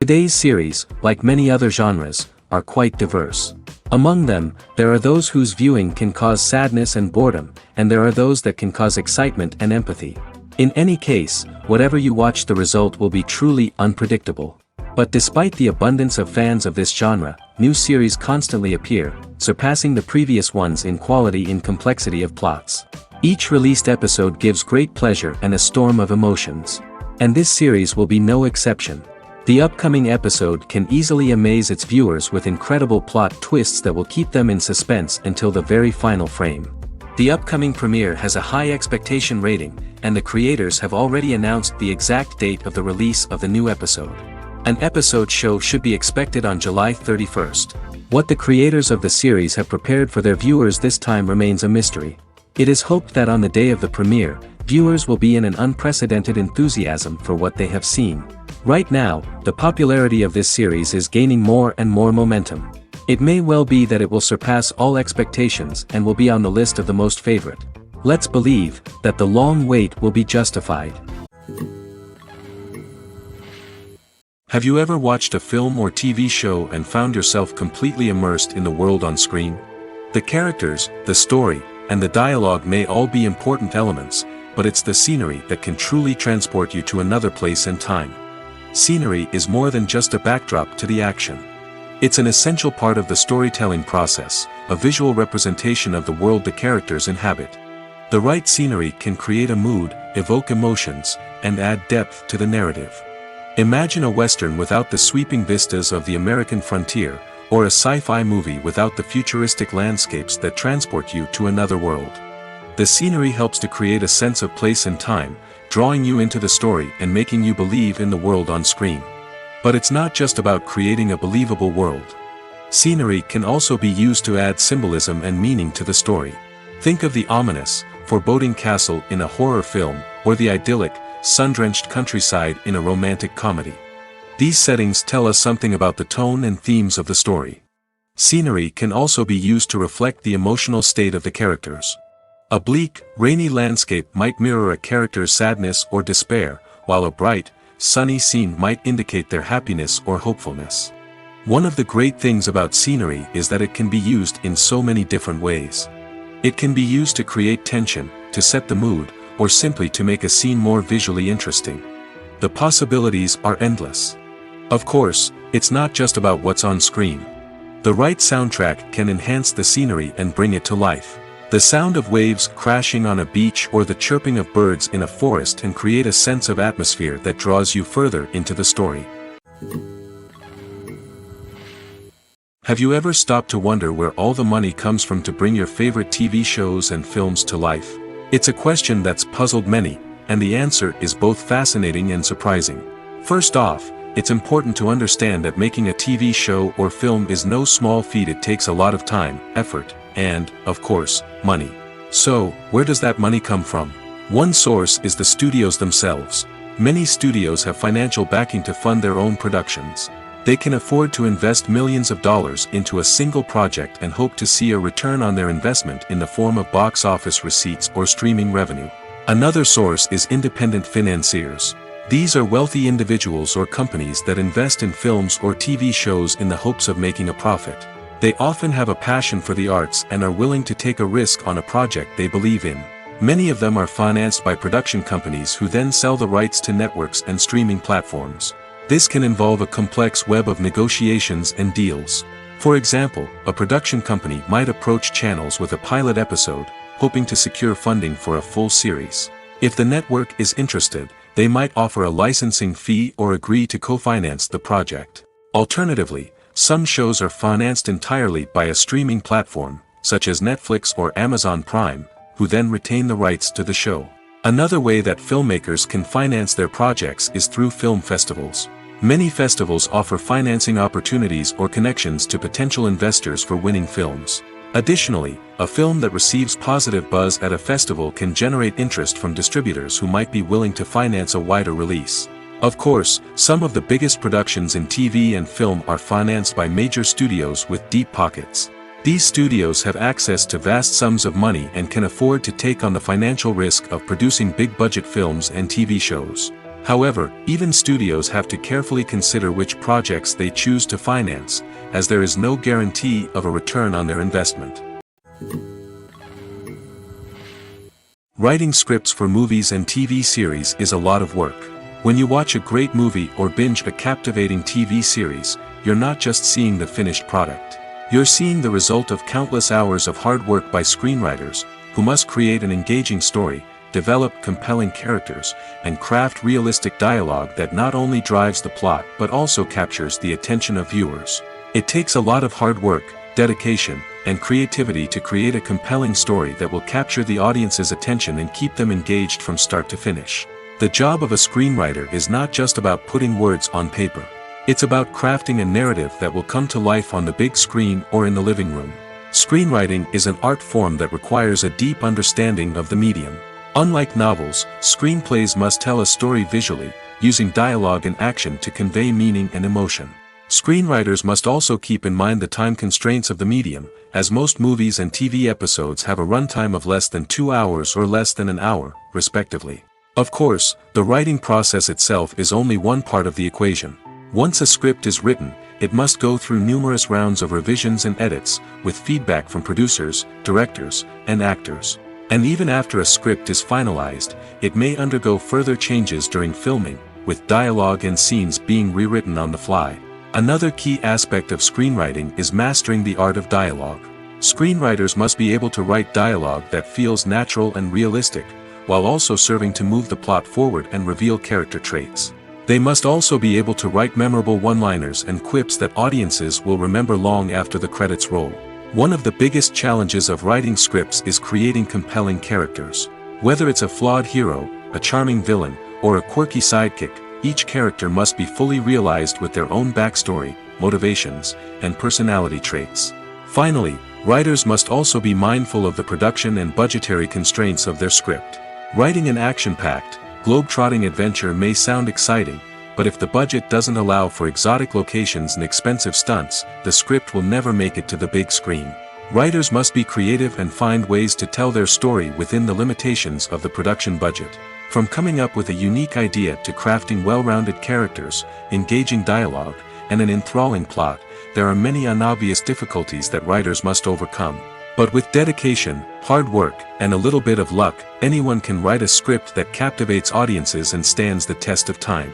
Today's series, like many other genres, are quite diverse. Among them, there are those whose viewing can cause sadness and boredom, and there are those that can cause excitement and empathy. In any case, whatever you watch, the result will be truly unpredictable. But despite the abundance of fans of this genre, new series constantly appear, surpassing the previous ones in quality and complexity of plots. Each released episode gives great pleasure and a storm of emotions. And this series will be no exception. The upcoming episode can easily amaze its viewers with incredible plot twists that will keep them in suspense until the very final frame. The upcoming premiere has a high expectation rating, and the creators have already announced the exact date of the release of the new episode. An episode show should be expected on July 31st. What the creators of the series have prepared for their viewers this time remains a mystery. It is hoped that on the day of the premiere, viewers will be in an unprecedented enthusiasm for what they have seen. Right now, the popularity of this series is gaining more and more momentum. It may well be that it will surpass all expectations and will be on the list of the most favorite. Let's believe that the long wait will be justified. Have you ever watched a film or TV show and found yourself completely immersed in the world on screen? The characters, the story, and the dialogue may all be important elements, but it's the scenery that can truly transport you to another place and time. Scenery is more than just a backdrop to the action. It's an essential part of the storytelling process, a visual representation of the world the characters inhabit. The right scenery can create a mood, evoke emotions, and add depth to the narrative. Imagine a Western without the sweeping vistas of the American frontier, or a sci-fi movie without the futuristic landscapes that transport you to another world. The scenery helps to create a sense of place and time, drawing you into the story and making you believe in the world on screen. But it's not just about creating a believable world. Scenery can also be used to add symbolism and meaning to the story. Think of the ominous, foreboding castle in a horror film, or the idyllic, sun-drenched countryside in a romantic comedy. These settings tell us something about the tone and themes of the story. Scenery can also be used to reflect the emotional state of the characters. A bleak, rainy landscape might mirror a character's sadness or despair, while a bright, sunny scene might indicate their happiness or hopefulness. One of the great things about scenery is that it can be used in so many different ways. It can be used to create tension, to set the mood, or simply to make a scene more visually interesting. The possibilities are endless. Of course, it's not just about what's on screen. The right soundtrack can enhance the scenery and bring it to life. The sound of waves crashing on a beach or the chirping of birds in a forest can create a sense of atmosphere that draws you further into the story. Have you ever stopped to wonder where all the money comes from to bring your favorite TV shows and films to life? It's a question that's puzzled many, and the answer is both fascinating and surprising. First off, it's important to understand that making a TV show or film is no small feat. It takes a lot of time, effort, and, of course, money. So, where does that money come from? One source is the studios themselves. Many studios have financial backing to fund their own productions. They can afford to invest millions of dollars into a single project and hope to see a return on their investment in the form of box office receipts or streaming revenue. Another source is independent financiers. These are wealthy individuals or companies that invest in films or TV shows in the hopes of making a profit. They often have a passion for the arts and are willing to take a risk on a project they believe in. Many of them are financed by production companies who then sell the rights to networks and streaming platforms. This can involve a complex web of negotiations and deals. For example, a production company might approach channels with a pilot episode, hoping to secure funding for a full series. If the network is interested, they might offer a licensing fee or agree to co-finance the project. Alternatively, some shows are financed entirely by a streaming platform, such as Netflix or Amazon Prime, who then retain the rights to the show. Another way that filmmakers can finance their projects is through film festivals. Many festivals offer financing opportunities or connections to potential investors for winning films. Additionally, a film that receives positive buzz at a festival can generate interest from distributors who might be willing to finance a wider release. Of course, some of the biggest productions in TV and film are financed by major studios with deep pockets. These studios have access to vast sums of money and can afford to take on the financial risk of producing big-budget films and TV shows. However, even studios have to carefully consider which projects they choose to finance, as there is no guarantee of a return on their investment. Writing scripts for movies and TV series is a lot of work. When you watch a great movie or binge a captivating TV series, you're not just seeing the finished product. You're seeing the result of countless hours of hard work by screenwriters, who must create an engaging story, develop compelling characters, and craft realistic dialogue that not only drives the plot but also captures the attention of viewers. It takes a lot of hard work, dedication, and creativity to create a compelling story that will capture the audience's attention and keep them engaged from start to finish. The job of a screenwriter is not just about putting words on paper. It's about crafting a narrative that will come to life on the big screen or in the living room. Screenwriting is an art form that requires a deep understanding of the medium. Unlike novels, screenplays must tell a story visually, using dialogue and action to convey meaning and emotion. Screenwriters must also keep in mind the time constraints of the medium, as most movies and TV episodes have a runtime of less than 2 hours or less than an hour, respectively. Of course, the writing process itself is only one part of the equation. Once a script is written, it must go through numerous rounds of revisions and edits, with feedback from producers, directors, and actors. And even after a script is finalized, it may undergo further changes during filming, with dialogue and scenes being rewritten on the fly. Another key aspect of screenwriting is mastering the art of dialogue. Screenwriters must be able to write dialogue that feels natural and realistic, while also serving to move the plot forward and reveal character traits. They must also be able to write memorable one-liners and quips that audiences will remember long after the credits roll. One of the biggest challenges of writing scripts is creating compelling characters. Whether it's a flawed hero, a charming villain, or a quirky sidekick, each character must be fully realized with their own backstory, motivations, and personality traits. Finally, writers must also be mindful of the production and budgetary constraints of their script. Writing an action-packed, globe-trotting adventure may sound exciting, but if the budget doesn't allow for exotic locations and expensive stunts, the script will never make it to the big screen. Writers must be creative and find ways to tell their story within the limitations of the production budget. From coming up with a unique idea to crafting well-rounded characters, engaging dialogue, and an enthralling plot, there are many unobvious difficulties that writers must overcome. But with dedication, hard work, and a little bit of luck, anyone can write a script that captivates audiences and stands the test of time.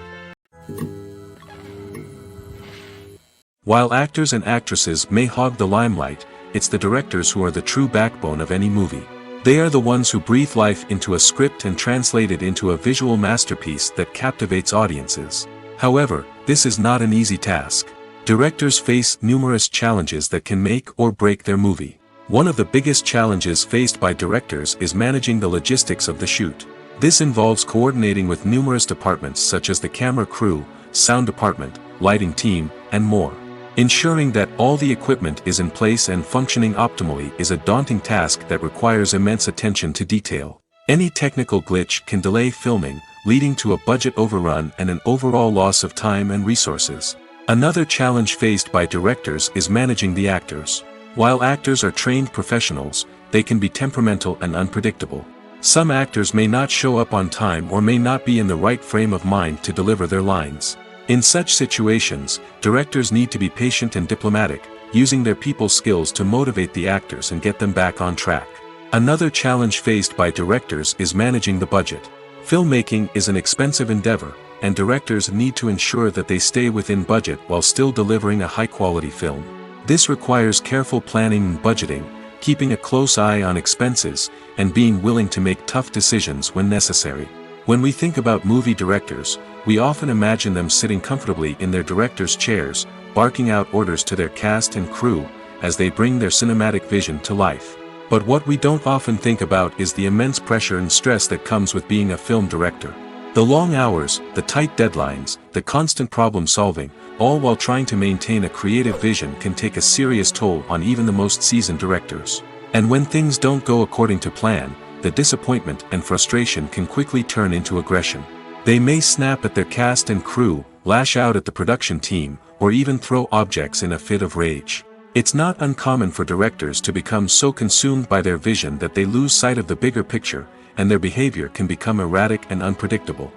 While actors and actresses may hog the limelight, it's the directors who are the true backbone of any movie. They are the ones who breathe life into a script and translate it into a visual masterpiece that captivates audiences. However, this is not an easy task. Directors face numerous challenges that can make or break their movie. One of the biggest challenges faced by directors is managing the logistics of the shoot. This involves coordinating with numerous departments such as the camera crew, sound department, lighting team, and more. Ensuring that all the equipment is in place and functioning optimally is a daunting task that requires immense attention to detail. Any technical glitch can delay filming, leading to a budget overrun and an overall loss of time and resources. Another challenge faced by directors is managing the actors. While actors are trained professionals, they can be temperamental and unpredictable. Some actors may not show up on time or may not be in the right frame of mind to deliver their lines. In such situations, directors need to be patient and diplomatic, using their people skills to motivate the actors and get them back on track. Another challenge faced by directors is managing the budget. Filmmaking is an expensive endeavor, and directors need to ensure that they stay within budget while still delivering a high-quality film. This requires careful planning and budgeting, keeping a close eye on expenses, and being willing to make tough decisions when necessary. When we think about movie directors, we often imagine them sitting comfortably in their director's chairs, barking out orders to their cast and crew, as they bring their cinematic vision to life. But what we don't often think about is the immense pressure and stress that comes with being a film director. The long hours, the tight deadlines, the constant problem solving, all while trying to maintain a creative vision can take a serious toll on even the most seasoned directors. And when things don't go according to plan, the disappointment and frustration can quickly turn into aggression. They may snap at their cast and crew, lash out at the production team, or even throw objects in a fit of rage. It's not uncommon for directors to become so consumed by their vision that they lose sight of the bigger picture, and their behavior can become erratic and unpredictable.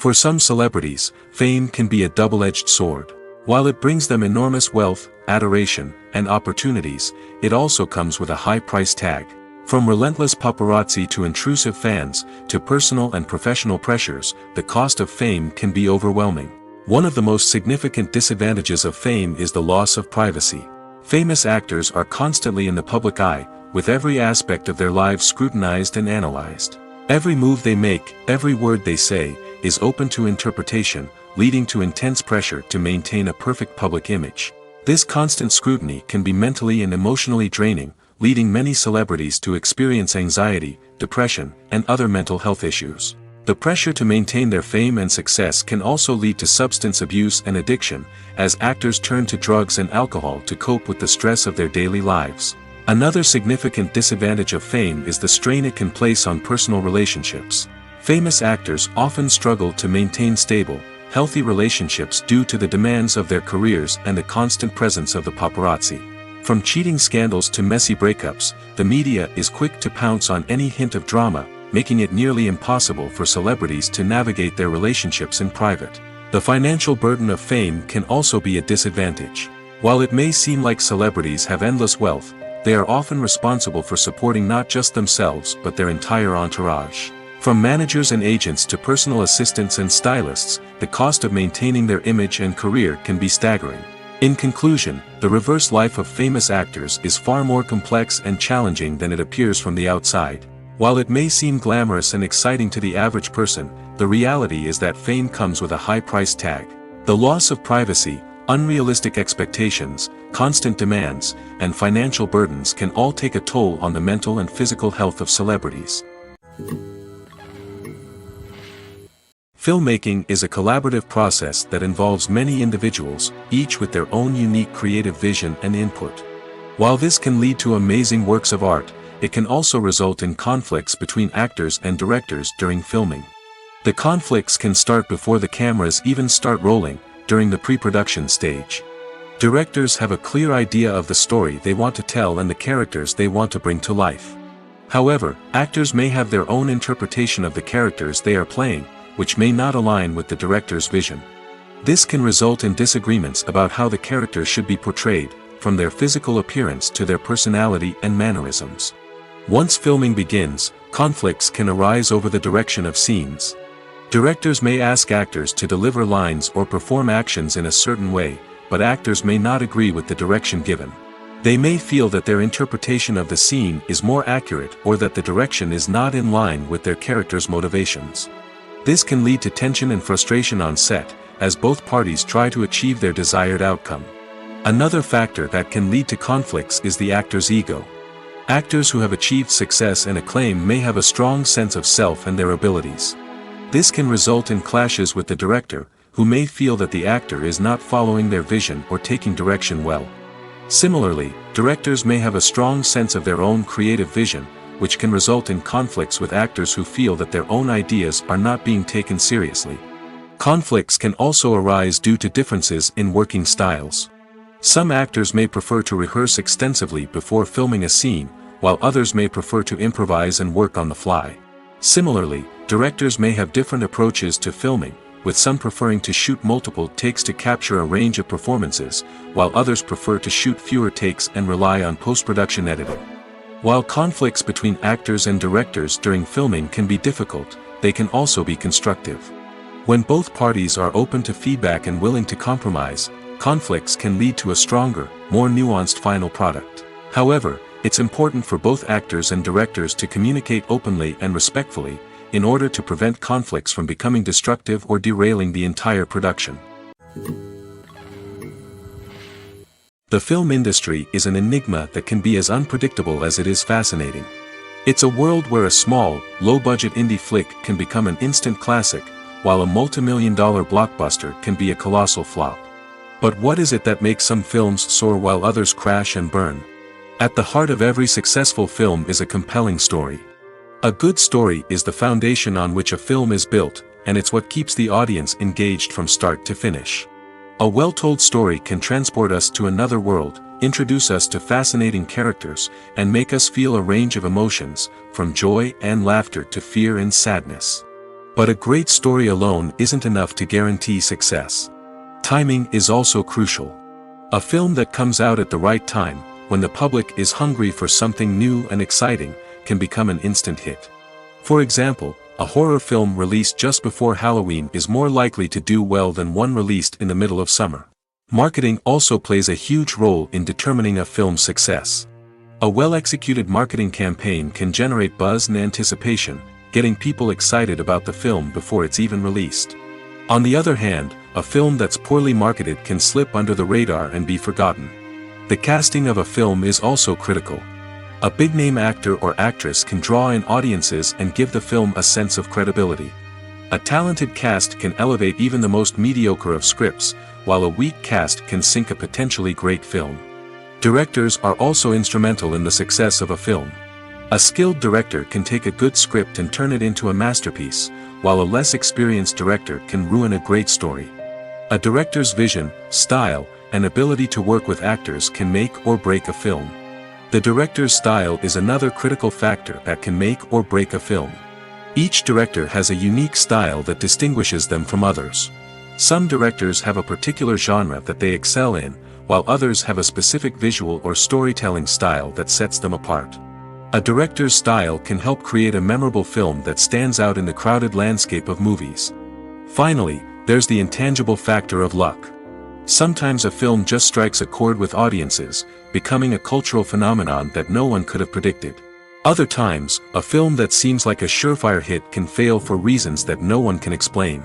For some celebrities, fame can be a double-edged sword. While it brings them enormous wealth, adoration, and opportunities, it also comes with a high price tag. From relentless paparazzi to intrusive fans, to personal and professional pressures, the cost of fame can be overwhelming. One of the most significant disadvantages of fame is the loss of privacy. Famous actors are constantly in the public eye, with every aspect of their lives scrutinized and analyzed. Every move they make, every word they say, is open to interpretation, leading to intense pressure to maintain a perfect public image. This constant scrutiny can be mentally and emotionally draining, leading many celebrities to experience anxiety, depression, and other mental health issues. The pressure to maintain their fame and success can also lead to substance abuse and addiction, as actors turn to drugs and alcohol to cope with the stress of their daily lives. Another significant disadvantage of fame is the strain it can place on personal relationships. Famous actors often struggle to maintain stable, healthy relationships due to the demands of their careers and the constant presence of the paparazzi. From cheating scandals to messy breakups, the media is quick to pounce on any hint of drama, making it nearly impossible for celebrities to navigate their relationships in private. The financial burden of fame can also be a disadvantage. While it may seem like celebrities have endless wealth, they are often responsible for supporting not just themselves but their entire entourage. From managers and agents to personal assistants and stylists, the cost of maintaining their image and career can be staggering. In conclusion, the reverse life of famous actors is far more complex and challenging than it appears from the outside. While it may seem glamorous and exciting to the average person, the reality is that fame comes with a high price tag. The loss of privacy, unrealistic expectations, constant demands, and financial burdens can all take a toll on the mental and physical health of celebrities. Filmmaking is a collaborative process that involves many individuals, each with their own unique creative vision and input. While this can lead to amazing works of art, it can also result in conflicts between actors and directors during filming. The conflicts can start before the cameras even start rolling, during the pre-production stage. Directors have a clear idea of the story they want to tell and the characters they want to bring to life. However, actors may have their own interpretation of the characters they are playing, which may not align with the director's vision. This can result in disagreements about how the characters should be portrayed, from their physical appearance to their personality and mannerisms. Once filming begins, conflicts can arise over the direction of scenes. Directors may ask actors to deliver lines or perform actions in a certain way, but actors may not agree with the direction given. They may feel that their interpretation of the scene is more accurate or that the direction is not in line with their character's motivations. This can lead to tension and frustration on set, as both parties try to achieve their desired outcome. Another factor that can lead to conflicts is the actor's ego. Actors who have achieved success and acclaim may have a strong sense of self and their abilities. This can result in clashes with the director, who may feel that the actor is not following their vision or taking direction well. Similarly, directors may have a strong sense of their own creative vision, which can result in conflicts with actors who feel that their own ideas are not being taken seriously. Conflicts can also arise due to differences in working styles. Some actors may prefer to rehearse extensively before filming a scene, while others may prefer to improvise and work on the fly. Similarly, directors may have different approaches to filming, with some preferring to shoot multiple takes to capture a range of performances, while others prefer to shoot fewer takes and rely on post-production editing. While conflicts between actors and directors during filming can be difficult, they can also be constructive. When both parties are open to feedback and willing to compromise, conflicts can lead to a stronger, more nuanced final product. However, it's important for both actors and directors to communicate openly and respectfully, in order to prevent conflicts from becoming destructive or derailing the entire production. The film industry is an enigma that can be as unpredictable as it is fascinating. It's a world where a small, low-budget indie flick can become an instant classic, while a multi-million-dollar blockbuster can be a colossal flop. But what is it that makes some films soar while others crash and burn? At the heart of every successful film is a compelling story. A good story is the foundation on which a film is built, and it's what keeps the audience engaged from start to finish. A well-told story can transport us to another world, introduce us to fascinating characters, and make us feel a range of emotions, from joy and laughter to fear and sadness. But a great story alone isn't enough to guarantee success. Timing is also crucial. A film that comes out at the right time, when the public is hungry for something new and exciting, can become an instant hit. For example, a horror film released just before Halloween is more likely to do well than one released in the middle of summer. Marketing also plays a huge role in determining a film's success. A well-executed marketing campaign can generate buzz and anticipation, getting people excited about the film before it's even released. On the other hand, a film that's poorly marketed can slip under the radar and be forgotten. The casting of a film is also critical. A big-name actor or actress can draw in audiences and give the film a sense of credibility. A talented cast can elevate even the most mediocre of scripts, while a weak cast can sink a potentially great film. Directors are also instrumental in the success of a film. A skilled director can take a good script and turn it into a masterpiece, while a less experienced director can ruin a great story. A director's vision, style, and ability to work with actors can make or break a film. The director's style is another critical factor that can make or break a film. Each director has a unique style that distinguishes them from others. Some directors have a particular genre that they excel in, while others have a specific visual or storytelling style that sets them apart. A director's style can help create a memorable film that stands out in the crowded landscape of movies. Finally, there's the intangible factor of luck. Sometimes a film just strikes a chord with audiences, becoming a cultural phenomenon that no one could have predicted. Other times, a film that seems like a surefire hit can fail for reasons that no one can explain.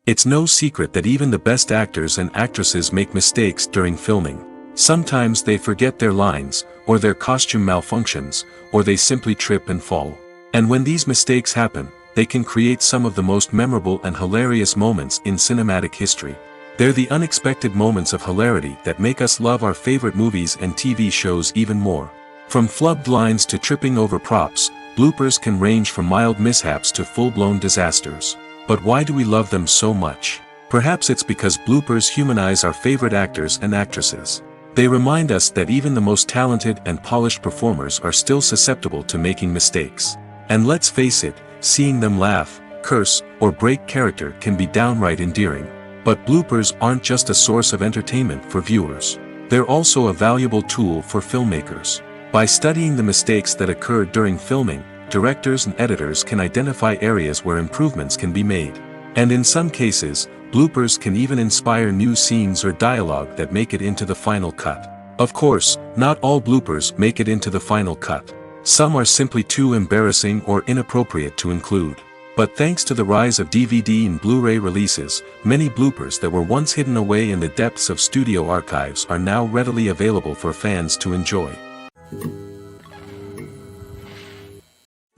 It's no secret that even the best actors and actresses make mistakes during filming. Sometimes they forget their lines, or their costume malfunctions, or they simply trip and fall. And when these mistakes happen, they can create some of the most memorable and hilarious moments in cinematic history. They're the unexpected moments of hilarity that make us love our favorite movies and TV shows even more. From flubbed lines to tripping over props, bloopers can range from mild mishaps to full-blown disasters. But why do we love them so much? Perhaps it's because bloopers humanize our favorite actors and actresses. They remind us that even the most talented and polished performers are still susceptible to making mistakes. And let's face it, seeing them laugh, curse, or break character can be downright endearing. But bloopers aren't just a source of entertainment for viewers. They're also a valuable tool for filmmakers. By studying the mistakes that occurred during filming, directors and editors can identify areas where improvements can be made. And in some cases, bloopers can even inspire new scenes or dialogue that make it into the final cut. Of course, not all bloopers make it into the final cut. Some are simply too embarrassing or inappropriate to include. But thanks to the rise of DVD and Blu-ray releases, many bloopers that were once hidden away in the depths of studio archives are now readily available for fans to enjoy.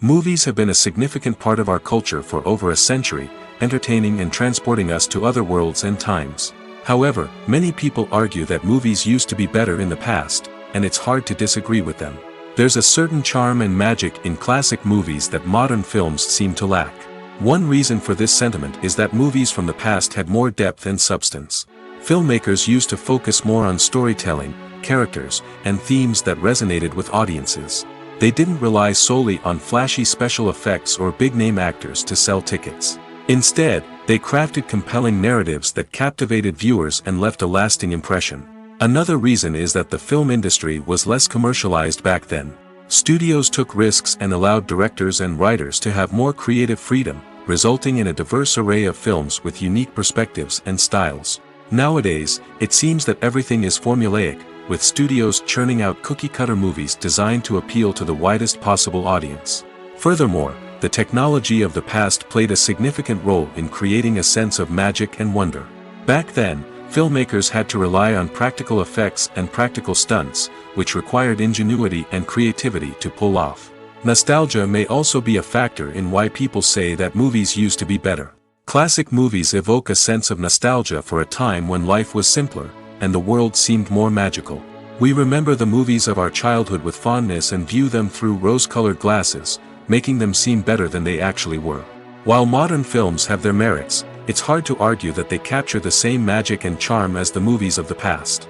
Movies have been a significant part of our culture for over a century, entertaining and transporting us to other worlds and times. However, many people argue that movies used to be better in the past, and it's hard to disagree with them. There's a certain charm and magic in classic movies that modern films seem to lack. One reason for this sentiment is that movies from the past had more depth and substance. Filmmakers used to focus more on storytelling, characters, and themes that resonated with audiences. They didn't rely solely on flashy special effects or big-name actors to sell tickets. Instead, they crafted compelling narratives that captivated viewers and left a lasting impression. Another reason is that the film industry was less commercialized back then. Studios took risks and allowed directors and writers to have more creative freedom, resulting in a diverse array of films with unique perspectives and styles. Nowadays, it seems that everything is formulaic, with studios churning out cookie-cutter movies designed to appeal to the widest possible audience. Furthermore, the technology of the past played a significant role in creating a sense of magic and wonder. Back then, filmmakers had to rely on practical effects and practical stunts, which required ingenuity and creativity to pull off. Nostalgia may also be a factor in why people say that movies used to be better. Classic movies evoke a sense of nostalgia for a time when life was simpler, and the world seemed more magical. We remember the movies of our childhood with fondness and view them through rose-colored glasses, making them seem better than they actually were. While modern films have their merits, it's hard to argue that they capture the same magic and charm as the movies of the past.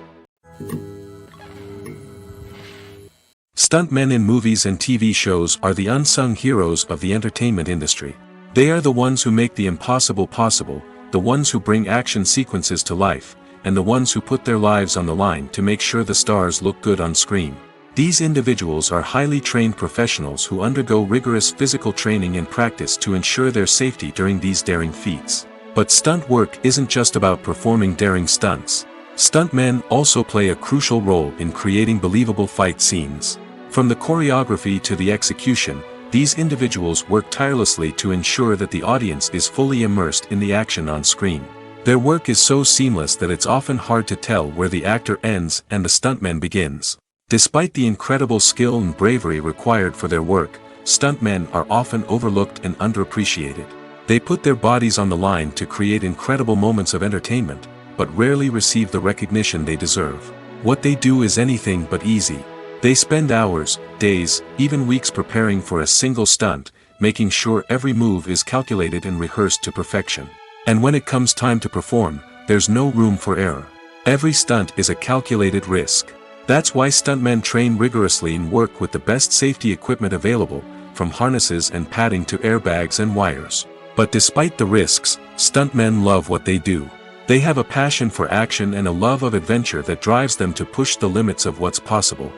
Stuntmen in movies and TV shows are the unsung heroes of the entertainment industry. They are the ones who make the impossible possible, the ones who bring action sequences to life, and the ones who put their lives on the line to make sure the stars look good on screen. These individuals are highly trained professionals who undergo rigorous physical training and practice to ensure their safety during these daring feats. But stunt work isn't just about performing daring stunts. Stuntmen also play a crucial role in creating believable fight scenes. From the choreography to the execution, these individuals work tirelessly to ensure that the audience is fully immersed in the action on screen. Their work is so seamless that it's often hard to tell where the actor ends and the stuntman begins. Despite the incredible skill and bravery required for their work, stuntmen are often overlooked and underappreciated. They put their bodies on the line to create incredible moments of entertainment, but rarely receive the recognition they deserve. What they do is anything but easy. They spend hours, days, even weeks preparing for a single stunt, making sure every move is calculated and rehearsed to perfection. And when it comes time to perform, there's no room for error. Every stunt is a calculated risk. That's why stuntmen train rigorously and work with the best safety equipment available, from harnesses and padding to airbags and wires. But despite the risks, stuntmen love what they do. They have a passion for action and a love of adventure that drives them to push the limits of what's possible.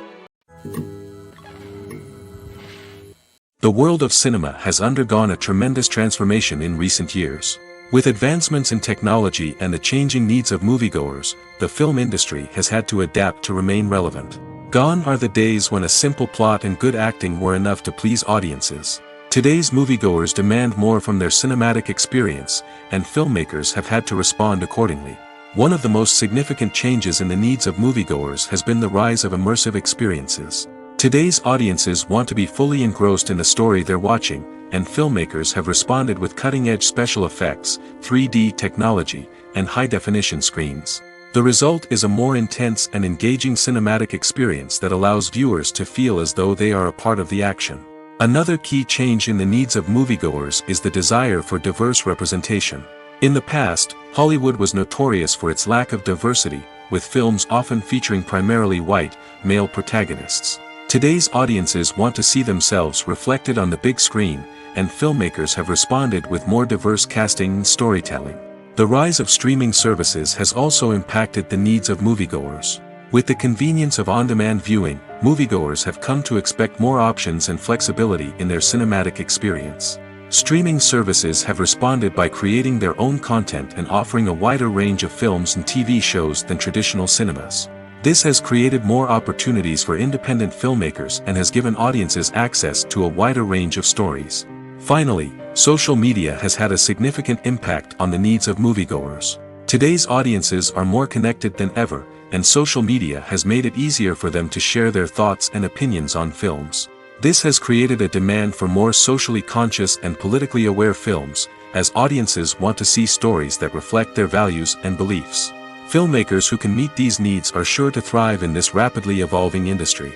The world of cinema has undergone a tremendous transformation in recent years. With advancements in technology and the changing needs of moviegoers, the film industry has had to adapt to remain relevant. Gone are the days when a simple plot and good acting were enough to please audiences. Today's moviegoers demand more from their cinematic experience, and filmmakers have had to respond accordingly. One of the most significant changes in the needs of moviegoers has been the rise of immersive experiences. Today's audiences want to be fully engrossed in the story they're watching, and filmmakers have responded with cutting-edge special effects, 3D technology, and high-definition screens. The result is a more intense and engaging cinematic experience that allows viewers to feel as though they are a part of the action. Another key change in the needs of moviegoers is the desire for diverse representation. In the past, Hollywood was notorious for its lack of diversity, with films often featuring primarily white, male protagonists. Today's audiences want to see themselves reflected on the big screen, and filmmakers have responded with more diverse casting and storytelling. The rise of streaming services has also impacted the needs of moviegoers. With the convenience of on-demand viewing, moviegoers have come to expect more options and flexibility in their cinematic experience. Streaming services have responded by creating their own content and offering a wider range of films and TV shows than traditional cinemas. This has created more opportunities for independent filmmakers and has given audiences access to a wider range of stories. Finally, social media has had a significant impact on the needs of moviegoers. Today's audiences are more connected than ever, and social media has made it easier for them to share their thoughts and opinions on films. This has created a demand for more socially conscious and politically aware films, as audiences want to see stories that reflect their values and beliefs. Filmmakers who can meet these needs are sure to thrive in this rapidly evolving industry.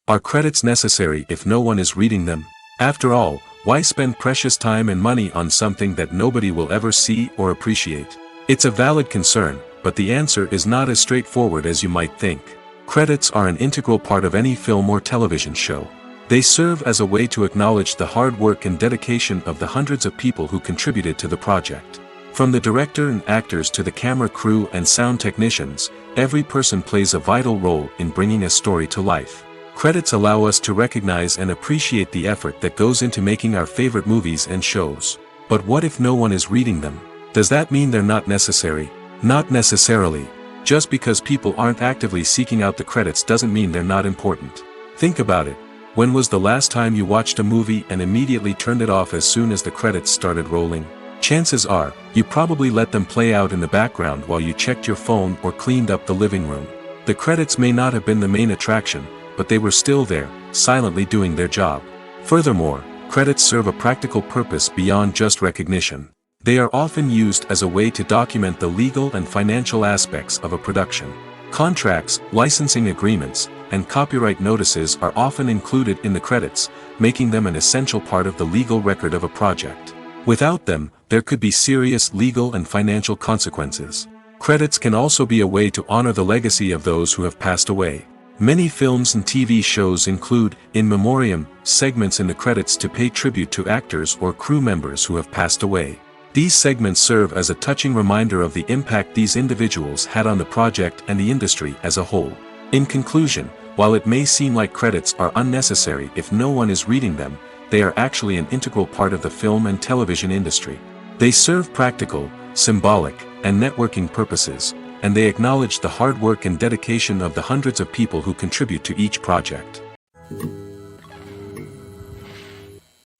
Are credits necessary if no one is reading them? After all, why spend precious time and money on something that nobody will ever see or appreciate? It's a valid concern, but the answer is not as straightforward as you might think. Credits are an integral part of any film or television show. They serve as a way to acknowledge the hard work and dedication of the hundreds of people who contributed to the project. From the director and actors to the camera crew and sound technicians, every person plays a vital role in bringing a story to life. Credits allow us to recognize and appreciate the effort that goes into making our favorite movies and shows. But what if no one is reading them? Does that mean they're not necessary? Not necessarily. Just because people aren't actively seeking out the credits doesn't mean they're not important. Think about it. When was the last time you watched a movie and immediately turned it off as soon as the credits started rolling? Chances are, you probably let them play out in the background while you checked your phone or cleaned up the living room. The credits may not have been the main attraction, but they were still there, silently doing their job. Furthermore, credits serve a practical purpose beyond just recognition. They are often used as a way to document the legal and financial aspects of a production. Contracts, licensing agreements, and copyright notices are often included in the credits, making them an essential part of the legal record of a project. Without them, there could be serious legal and financial consequences. Credits can also be a way to honor the legacy of those who have passed away. Many films and TV shows include, in memoriam, segments in the credits to pay tribute to actors or crew members who have passed away. These segments serve as a touching reminder of the impact these individuals had on the project and the industry as a whole. In conclusion, while it may seem like credits are unnecessary if no one is reading them, they are actually an integral part of the film and television industry. They serve practical, symbolic, and networking purposes, and they acknowledge the hard work and dedication of the hundreds of people who contribute to each project.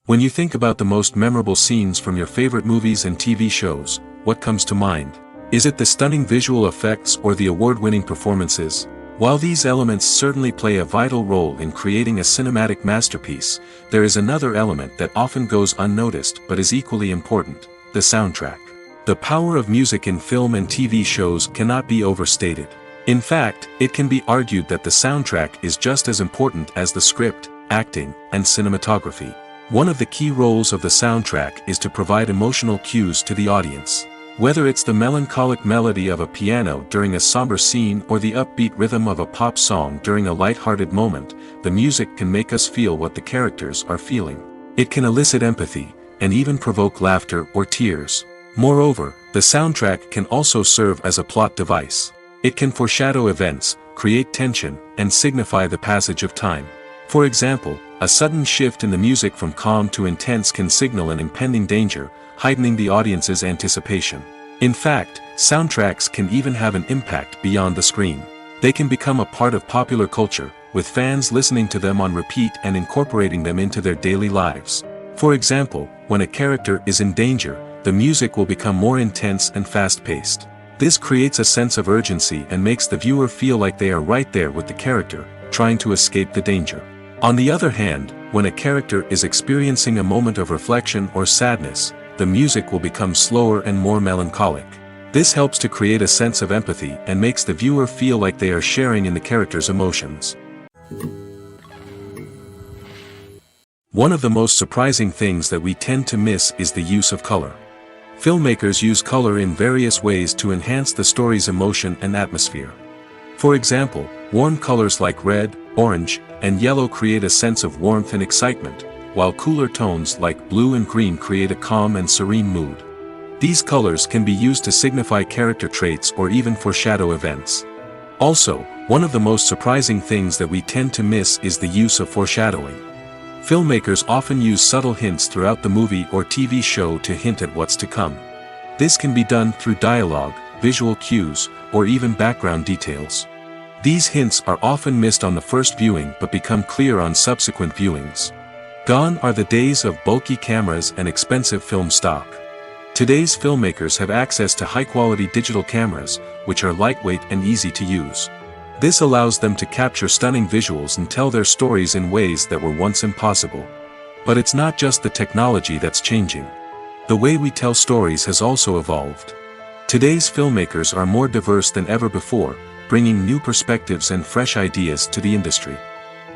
When you think about the most memorable scenes from your favorite movies and TV shows, what comes to mind? Is it the stunning visual effects or the award-winning performances? While these elements certainly play a vital role in creating a cinematic masterpiece, there is another element that often goes unnoticed but is equally important: the soundtrack. The power of music in film and TV shows cannot be overstated. In fact, it can be argued that the soundtrack is just as important as the script, acting, and cinematography. One of the key roles of the soundtrack is to provide emotional cues to the audience. Whether it's the melancholic melody of a piano during a somber scene or the upbeat rhythm of a pop song during a light-hearted moment, the music can make us feel what the characters are feeling. It can elicit empathy, and even provoke laughter or tears. Moreover, the soundtrack can also serve as a plot device. It can foreshadow events, create tension, and signify the passage of time. For example, a sudden shift in the music from calm to intense can signal an impending danger, heightening the audience's anticipation. In fact, soundtracks can even have an impact beyond the screen. They can become a part of popular culture, with fans listening to them on repeat and incorporating them into their daily lives. For example, when a character is in danger, the music will become more intense and fast-paced. This creates a sense of urgency and makes the viewer feel like they are right there with the character, trying to escape the danger. On the other hand, when a character is experiencing a moment of reflection or sadness, the music will become slower and more melancholic. This helps to create a sense of empathy and makes the viewer feel like they are sharing in the character's emotions. One of the most surprising things that we tend to miss is the use of color. Filmmakers use color in various ways to enhance the story's emotion and atmosphere. For example, warm colors like red, orange, and yellow create a sense of warmth and excitement, while cooler tones like blue and green create a calm and serene mood. These colors can be used to signify character traits or even foreshadow events. Also, one of the most surprising things that we tend to miss is the use of foreshadowing. Filmmakers often use subtle hints throughout the movie or TV show to hint at what's to come. This can be done through dialogue, visual cues, or even background details. These hints are often missed on the first viewing but become clear on subsequent viewings. Gone are the days of bulky cameras and expensive film stock. Today's filmmakers have access to high-quality digital cameras, which are lightweight and easy to use. This allows them to capture stunning visuals and tell their stories in ways that were once impossible. But it's not just the technology that's changing. The way we tell stories has also evolved. Today's filmmakers are more diverse than ever before, bringing new perspectives and fresh ideas to the industry.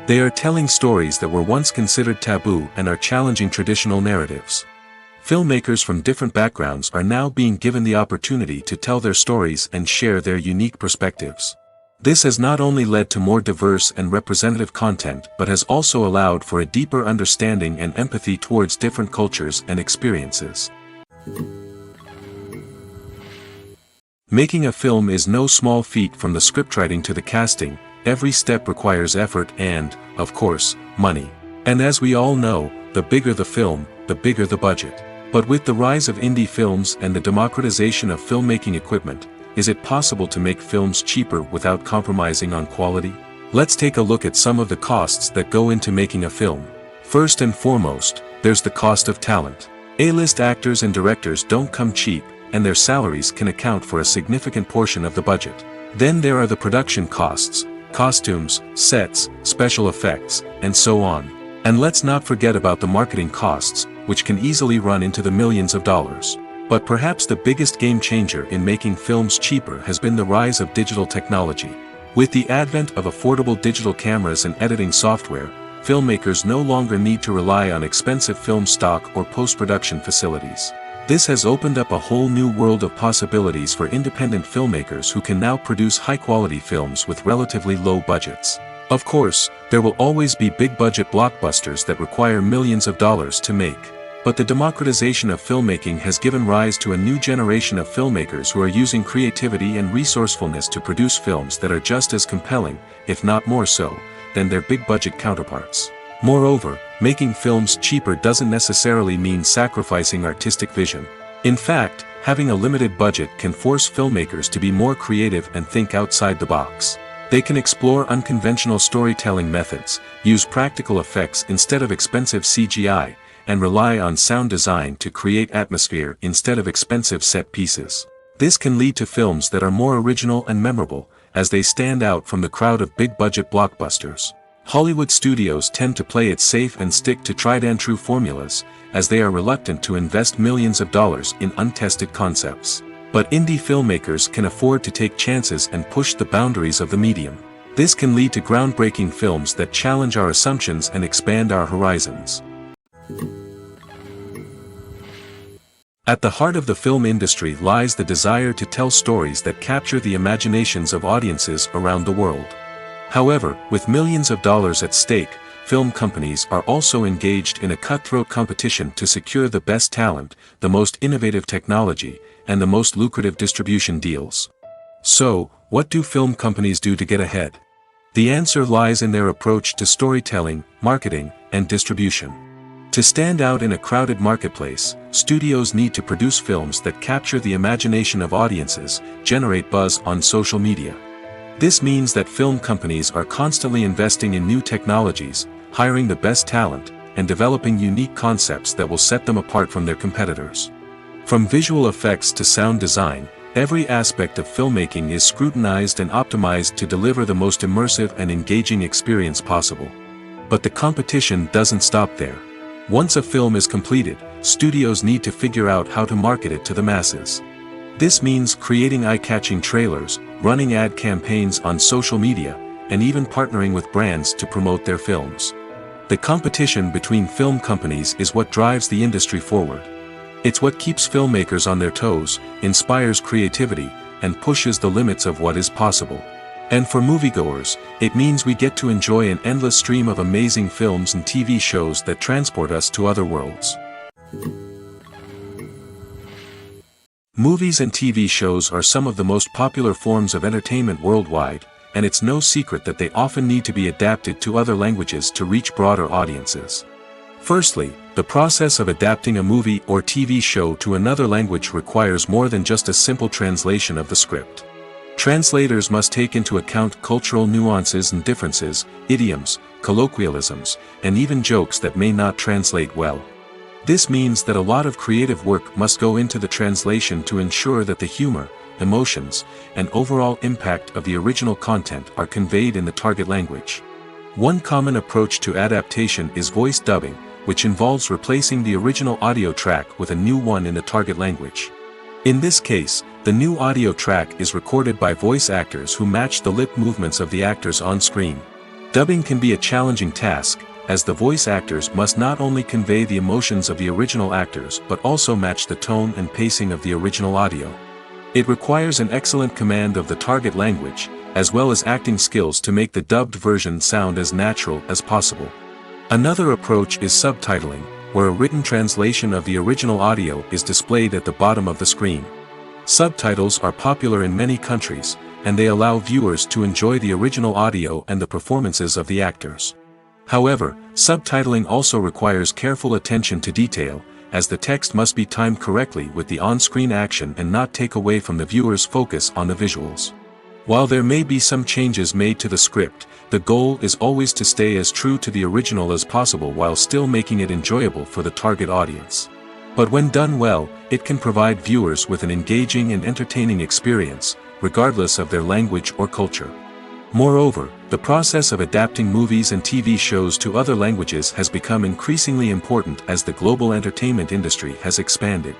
They are telling stories that were once considered taboo and are challenging traditional narratives. Filmmakers from different backgrounds are now being given the opportunity to tell their stories and share their unique perspectives. This has not only led to more diverse and representative content but has also allowed for a deeper understanding and empathy towards different cultures and experiences. Making a film is no small feat. From the scriptwriting to the casting, every step requires effort and, of course, money. And as we all know, the bigger the film, the bigger the budget. But with the rise of indie films and the democratization of filmmaking equipment, is it possible to make films cheaper without compromising on quality? Let's take a look at some of the costs that go into making a film. First and foremost, there's the cost of talent. A-list actors and directors don't come cheap, and their salaries can account for a significant portion of the budget. Then there are the production costs, costumes, sets, special effects, and so on. And let's not forget about the marketing costs, which can easily run into the millions of dollars. But perhaps the biggest game changer in making films cheaper has been the rise of digital technology. With the advent of affordable digital cameras and editing software, filmmakers no longer need to rely on expensive film stock or post-production facilities. This has opened up a whole new world of possibilities for independent filmmakers who can now produce high-quality films with relatively low budgets. Of course, there will always be big-budget blockbusters that require millions of dollars to make. But the democratization of filmmaking has given rise to a new generation of filmmakers who are using creativity and resourcefulness to produce films that are just as compelling, if not more so, than their big-budget counterparts. Moreover, making films cheaper doesn't necessarily mean sacrificing artistic vision. In fact, having a limited budget can force filmmakers to be more creative and think outside the box. They can explore unconventional storytelling methods, use practical effects instead of expensive CGI, and rely on sound design to create atmosphere instead of expensive set pieces. This can lead to films that are more original and memorable, as they stand out from the crowd of big-budget blockbusters. Hollywood studios tend to play it safe and stick to tried-and-true formulas, as they are reluctant to invest millions of dollars in untested concepts. But indie filmmakers can afford to take chances and push the boundaries of the medium. This can lead to groundbreaking films that challenge our assumptions and expand our horizons. At the heart of the film industry lies the desire to tell stories that capture the imaginations of audiences around the world. However, with millions of dollars at stake, film companies are also engaged in a cutthroat competition to secure the best talent, the most innovative technology, and the most lucrative distribution deals. So, what do film companies do to get ahead? The answer lies in their approach to storytelling, marketing, and distribution. To stand out in a crowded marketplace, studios need to produce films that capture the imagination of audiences, generate buzz on social media. This means that film companies are constantly investing in new technologies, hiring the best talent, and developing unique concepts that will set them apart from their competitors. From visual effects to sound design, every aspect of filmmaking is scrutinized and optimized to deliver the most immersive and engaging experience possible. But the competition doesn't stop there. Once a film is completed, studios need to figure out how to market it to the masses. This means creating eye-catching trailers, running ad campaigns on social media, and even partnering with brands to promote their films. The competition between film companies is what drives the industry forward. It's what keeps filmmakers on their toes, inspires creativity, and pushes the limits of what is possible. And for moviegoers, it means we get to enjoy an endless stream of amazing films and TV shows that transport us to other worlds. Movies and TV shows are some of the most popular forms of entertainment worldwide, and it's no secret that they often need to be adapted to other languages to reach broader audiences. Firstly, the process of adapting a movie or TV show to another language requires more than just a simple translation of the script. Translators must take into account cultural nuances and differences, idioms, colloquialisms, and even jokes that may not translate well. This means that a lot of creative work must go into the translation to ensure that the humor, emotions, and overall impact of the original content are conveyed in the target language. One common approach to adaptation is voice dubbing, which involves replacing the original audio track with a new one in the target language. In this case, the new audio track is recorded by voice actors who match the lip movements of the actors on screen. Dubbing can be a challenging task, as the voice actors must not only convey the emotions of the original actors but also match the tone and pacing of the original audio. It requires an excellent command of the target language, as well as acting skills to make the dubbed version sound as natural as possible. Another approach is subtitling, where a written translation of the original audio is displayed at the bottom of the screen. Subtitles are popular in many countries, and they allow viewers to enjoy the original audio and the performances of the actors. However, subtitling also requires careful attention to detail, as the text must be timed correctly with the on-screen action and not take away from the viewer's focus on the visuals. While there may be some changes made to the script, the goal is always to stay as true to the original as possible while still making it enjoyable for the target audience. But when done well, it can provide viewers with an engaging and entertaining experience, regardless of their language or culture. Moreover, the process of adapting movies and TV shows to other languages has become increasingly important as the global entertainment industry has expanded.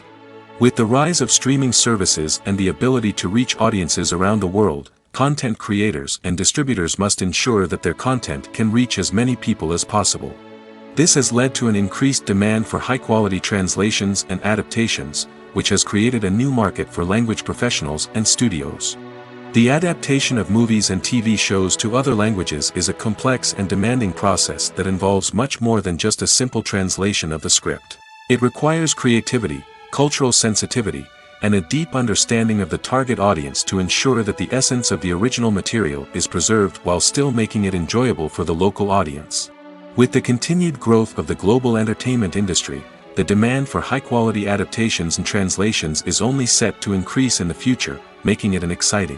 With the rise of streaming services and the ability to reach audiences around the world, content creators and distributors must ensure that their content can reach as many people as possible. This has led to an increased demand for high-quality translations and adaptations, which has created a new market for language professionals and studios. The adaptation of movies and TV shows to other languages is a complex and demanding process that involves much more than just a simple translation of the script. It requires creativity, cultural sensitivity, and a deep understanding of the target audience to ensure that the essence of the original material is preserved while still making it enjoyable for the local audience. With the continued growth of the global entertainment industry, the demand for high-quality adaptations and translations is only set to increase in the future, making it an exciting.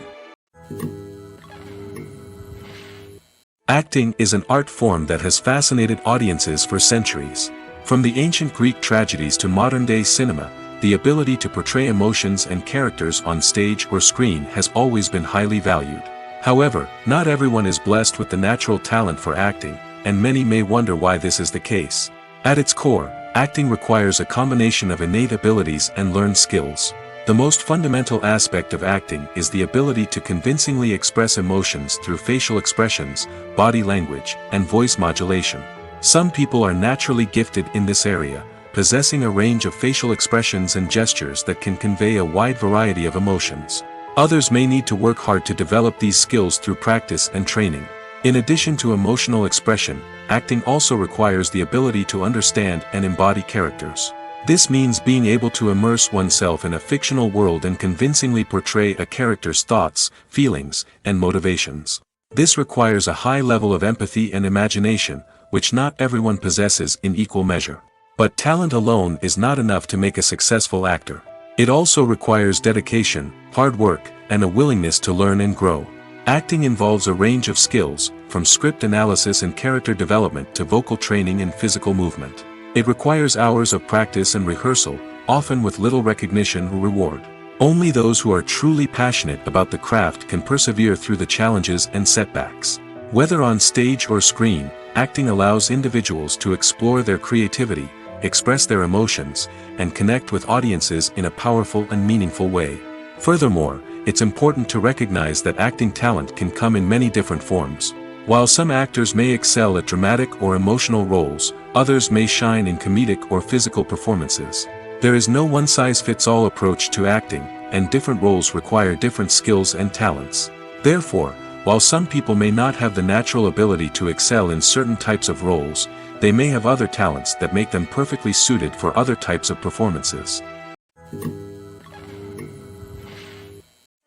Acting is an art form that has fascinated audiences for centuries. From the ancient Greek tragedies to modern-day cinema, the ability to portray emotions and characters on stage or screen has always been highly valued. However, not everyone is blessed with the natural talent for acting, and many may wonder why this is the case. At its core, acting requires a combination of innate abilities and learned skills. The most fundamental aspect of acting is the ability to convincingly express emotions through facial expressions, body language, and voice modulation. Some people are naturally gifted in this area, possessing a range of facial expressions and gestures that can convey a wide variety of emotions. Others may need to work hard to develop these skills through practice and training. In addition to emotional expression, acting also requires the ability to understand and embody characters. This means being able to immerse oneself in a fictional world and convincingly portray a character's thoughts, feelings, and motivations. This requires a high level of empathy and imagination, which not everyone possesses in equal measure. But talent alone is not enough to make a successful actor. It also requires dedication, hard work, and a willingness to learn and grow. Acting involves a range of skills, from script analysis and character development to vocal training and physical movement. It requires hours of practice and rehearsal, often with little recognition or reward. Only those who are truly passionate about the craft can persevere through the challenges and setbacks. Whether on stage or screen, acting allows individuals to explore their creativity, express their emotions, and connect with audiences in a powerful and meaningful way. Furthermore, it's important to recognize that acting talent can come in many different forms. While some actors may excel at dramatic or emotional roles, others may shine in comedic or physical performances. There is no one-size-fits-all approach to acting, and different roles require different skills and talents. Therefore, while some people may not have the natural ability to excel in certain types of roles, they may have other talents that make them perfectly suited for other types of performances.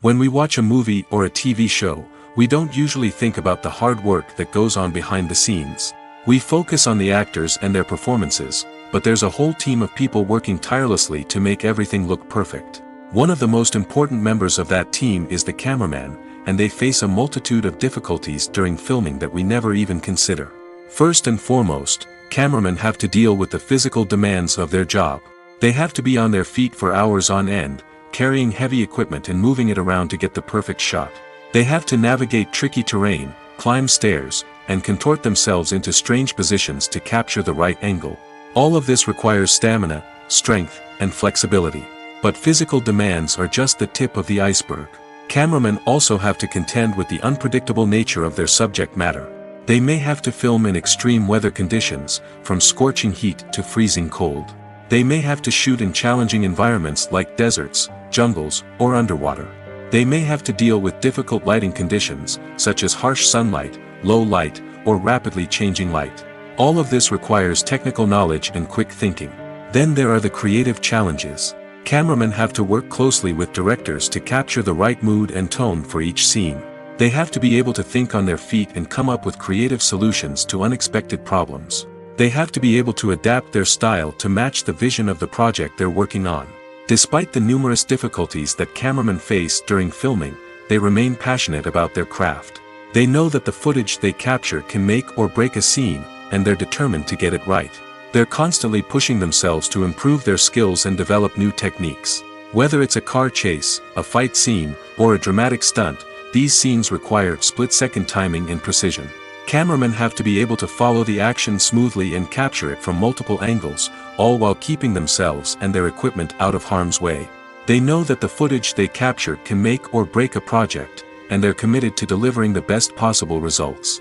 When we watch a movie or a TV show, we don't usually think about the hard work that goes on behind the scenes. We focus on the actors and their performances, but there's a whole team of people working tirelessly to make everything look perfect. One of the most important members of that team is the cameraman, and they face a multitude of difficulties during filming that we never even consider. First and foremost, cameramen have to deal with the physical demands of their job. They have to be on their feet for hours on end, carrying heavy equipment and moving it around to get the perfect shot. They have to navigate tricky terrain, climb stairs, and contort themselves into strange positions to capture the right angle. All of this requires stamina, strength, and flexibility. But physical demands are just the tip of the iceberg. Cameramen also have to contend with the unpredictable nature of their subject matter. They may have to film in extreme weather conditions, from scorching heat to freezing cold. They may have to shoot in challenging environments like deserts, jungles, or underwater. They may have to deal with difficult lighting conditions, such as harsh sunlight, low light, or rapidly changing light. All of this requires technical knowledge and quick thinking. Then there are the creative challenges. Cameramen have to work closely with directors to capture the right mood and tone for each scene. They have to be able to think on their feet and come up with creative solutions to unexpected problems. They have to be able to adapt their style to match the vision of the project they're working on. Despite the numerous difficulties that cameramen face during filming, they remain passionate about their craft. They know that the footage they capture can make or break a scene, and they're determined to get it right. They're constantly pushing themselves to improve their skills and develop new techniques. Whether it's a car chase, a fight scene, or a dramatic stunt, these scenes require split-second timing and precision. Cameramen have to be able to follow the action smoothly and capture it from multiple angles, all while keeping themselves and their equipment out of harm's way. They know that the footage they capture can make or break a project, and they're committed to delivering the best possible results.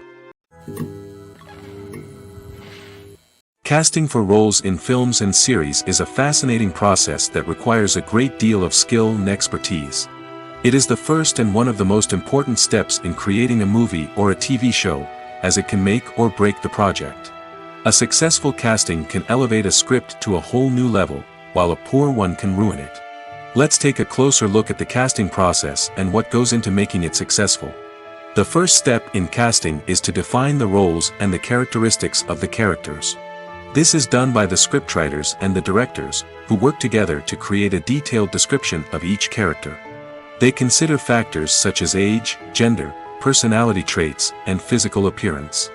Casting for roles in films and series is a fascinating process that requires a great deal of skill and expertise. It is the first and one of the most important steps in creating a movie or a TV show, as it can make or break the project. A successful casting can elevate a script to a whole new level, while a poor one can ruin it. Let's take a closer look at the casting process and what goes into making it successful. The first step in casting is to define the roles and the characteristics of the characters. This is done by the scriptwriters and the directors, who work together to create a detailed description of each character. They consider factors such as age, gender, personality traits, and physical appearance.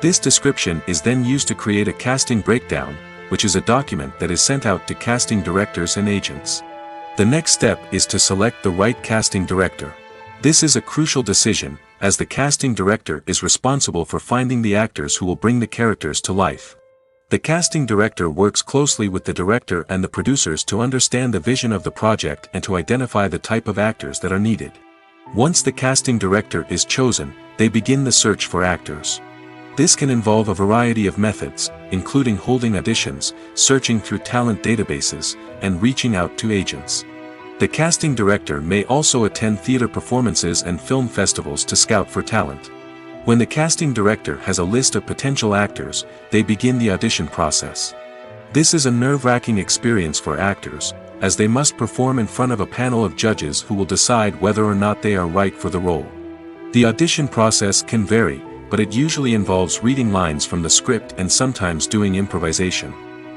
This description is then used to create a casting breakdown, which is a document that is sent out to casting directors and agents. The next step is to select the right casting director. This is a crucial decision, as the casting director is responsible for finding the actors who will bring the characters to life. The casting director works closely with the director and the producers to understand the vision of the project and to identify the type of actors that are needed. Once the casting director is chosen, they begin the search for actors. This can involve a variety of methods, including holding auditions, searching through talent databases, and reaching out to agents. The casting director may also attend theater performances and film festivals to scout for talent. When the casting director has a list of potential actors, they begin the audition process. This is a nerve-wracking experience for actors, as they must perform in front of a panel of judges who will decide whether or not they are right for the role. The audition process can vary, but it usually involves reading lines from the script and sometimes doing improvisation.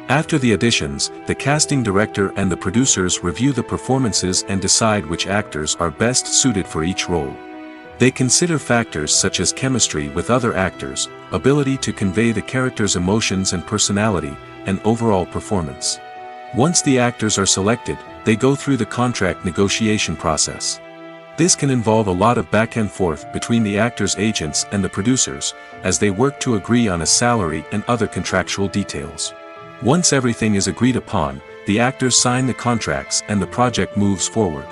After the auditions, the casting director and the producers review the performances and decide which actors are best suited for each role. They consider factors such as chemistry with other actors, ability to convey the character's emotions and personality, and overall performance. Once the actors are selected, they go through the contract negotiation process. This can involve a lot of back and forth between the actors' agents and the producers, as they work to agree on a salary and other contractual details. Once everything is agreed upon, the actors sign the contracts and the project moves forward.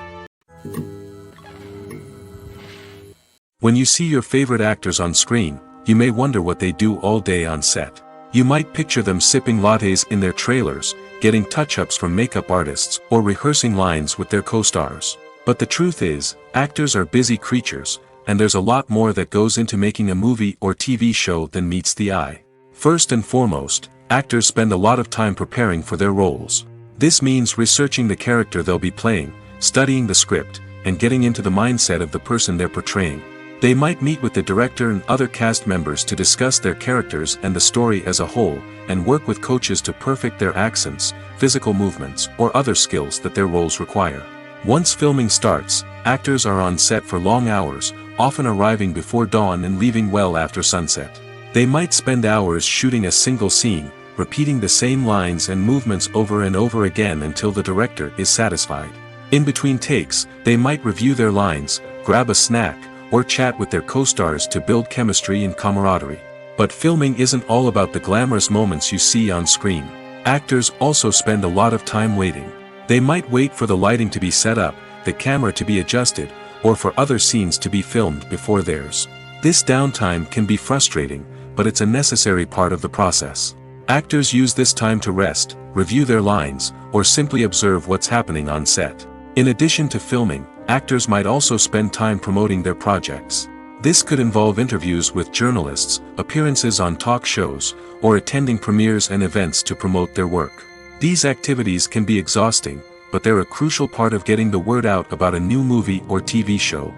When you see your favorite actors on screen, you may wonder what they do all day on set. You might picture them sipping lattes in their trailers, getting touch-ups from makeup artists, or rehearsing lines with their co-stars. But the truth is, actors are busy creatures, and there's a lot more that goes into making a movie or TV show than meets the eye. First and foremost, actors spend a lot of time preparing for their roles. This means researching the character they'll be playing, studying the script, and getting into the mindset of the person they're portraying. They might meet with the director and other cast members to discuss their characters and the story as a whole, and work with coaches to perfect their accents, physical movements, or other skills that their roles require. Once filming starts, actors are on set for long hours, often arriving before dawn and leaving well after sunset. They might spend hours shooting a single scene, repeating the same lines and movements over and over again until the director is satisfied. In between takes, they might review their lines, grab a snack, or chat with their co-stars to build chemistry and camaraderie. But filming isn't all about the glamorous moments you see on screen. Actors also spend a lot of time waiting. They might wait for the lighting to be set up, the camera to be adjusted, or for other scenes to be filmed before theirs. This downtime can be frustrating, but it's a necessary part of the process. Actors use this time to rest, review their lines, or simply observe what's happening on set. In addition to filming, actors might also spend time promoting their projects. This could involve interviews with journalists, appearances on talk shows, or attending premieres and events to promote their work. These activities can be exhausting, but they're a crucial part of getting the word out about a new movie or TV show.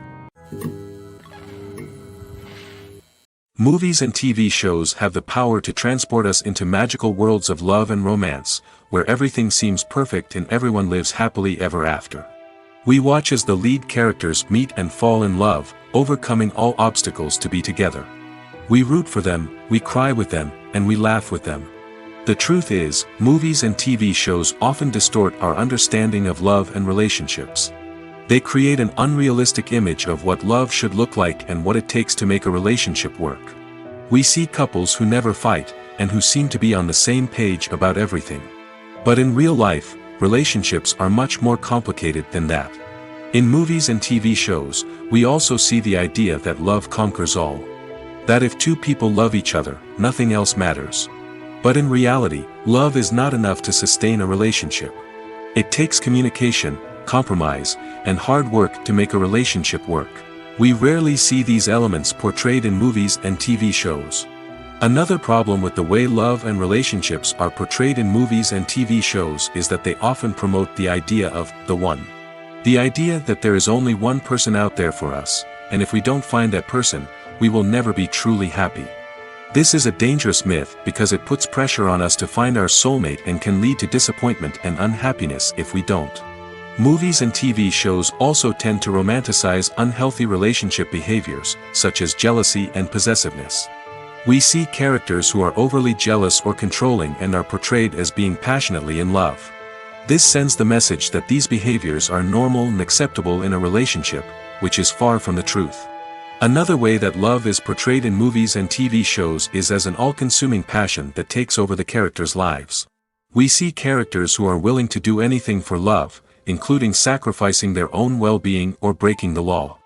Movies and TV shows have the power to transport us into magical worlds of love and romance, where everything seems perfect and everyone lives happily ever after. We watch as the lead characters meet and fall in love, overcoming all obstacles to be together. We root for them, we cry with them, and we laugh with them. The truth is, movies and TV shows often distort our understanding of love and relationships. They create an unrealistic image of what love should look like and what it takes to make a relationship work. We see couples who never fight, and who seem to be on the same page about everything. But in real life, relationships are much more complicated than that. In movies and TV shows, we also see the idea that love conquers all. That if two people love each other, nothing else matters. But in reality, love is not enough to sustain a relationship. It takes communication, compromise, and hard work to make a relationship work. We rarely see these elements portrayed in movies and TV shows. Another problem with the way love and relationships are portrayed in movies and TV shows is that they often promote the idea of the one. The idea that there is only one person out there for us, and if we don't find that person, we will never be truly happy. This is a dangerous myth because it puts pressure on us to find our soulmate and can lead to disappointment and unhappiness if we don't. Movies and TV shows also tend to romanticize unhealthy relationship behaviors, such as jealousy and possessiveness. We see characters who are overly jealous or controlling and are portrayed as being passionately in love. This sends the message that these behaviors are normal and acceptable in a relationship, which is far from the truth. Another way that love is portrayed in movies and TV shows is as an all-consuming passion that takes over the characters' lives. We see characters who are willing to do anything for love, including sacrificing their own well-being or breaking the law.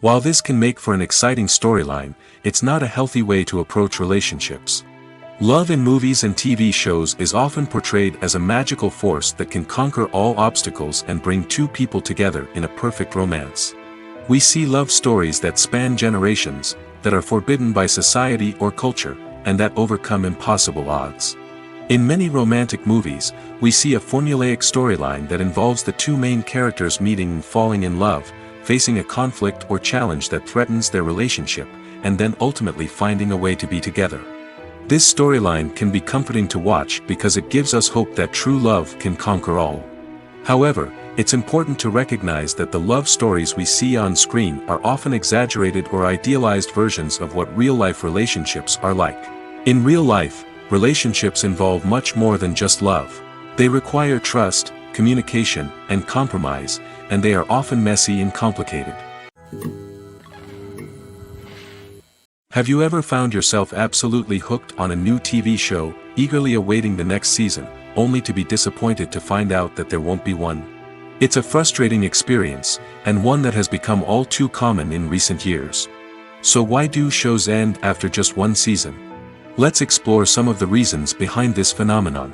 While this can make for an exciting storyline, it's not a healthy way to approach relationships. Love in movies and TV shows is often portrayed as a magical force that can conquer all obstacles and bring two people together in a perfect romance. We see love stories that span generations, that are forbidden by society or culture, and that overcome impossible odds. In many romantic movies, we see a formulaic storyline that involves the two main characters meeting and falling in love, facing a conflict or challenge that threatens their relationship, and then ultimately finding a way to be together. This storyline can be comforting to watch because it gives us hope that true love can conquer all. However, it's important to recognize that the love stories we see on screen are often exaggerated or idealized versions of what real-life relationships are like. In real life, relationships involve much more than just love. They require trust, communication, and compromise, and they are often messy and complicated. Have you ever found yourself absolutely hooked on a new TV show, eagerly awaiting the next season, only to be disappointed to find out that there won't be one? It's a frustrating experience, and one that has become all too common in recent years. So why do shows end after just one season? Let's explore some of the reasons behind this phenomenon.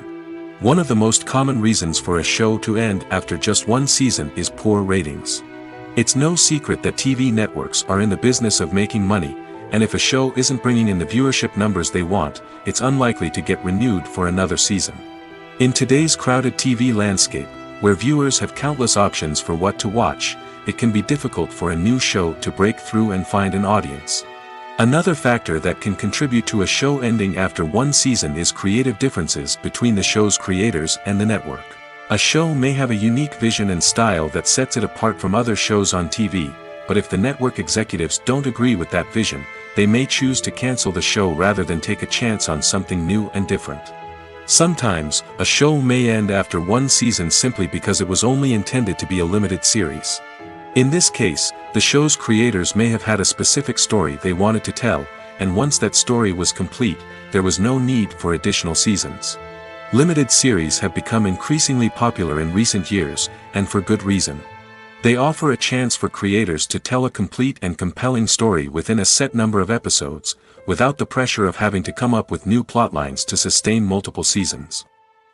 One of the most common reasons for a show to end after just one season is poor ratings. It's no secret that TV networks are in the business of making money, and if a show isn't bringing in the viewership numbers they want, it's unlikely to get renewed for another season. In today's crowded TV landscape, where viewers have countless options for what to watch, it can be difficult for a new show to break through and find an audience. Another factor that can contribute to a show ending after one season is creative differences between the show's creators and the network. A show may have a unique vision and style that sets it apart from other shows on TV, but if the network executives don't agree with that vision, they may choose to cancel the show rather than take a chance on something new and different. Sometimes, a show may end after one season simply because it was only intended to be a limited series. In this case, the show's creators may have had a specific story they wanted to tell, and once that story was complete, there was no need for additional seasons. Limited series have become increasingly popular in recent years, and for good reason. They offer a chance for creators to tell a complete and compelling story within a set number of episodes, without the pressure of having to come up with new plotlines to sustain multiple seasons.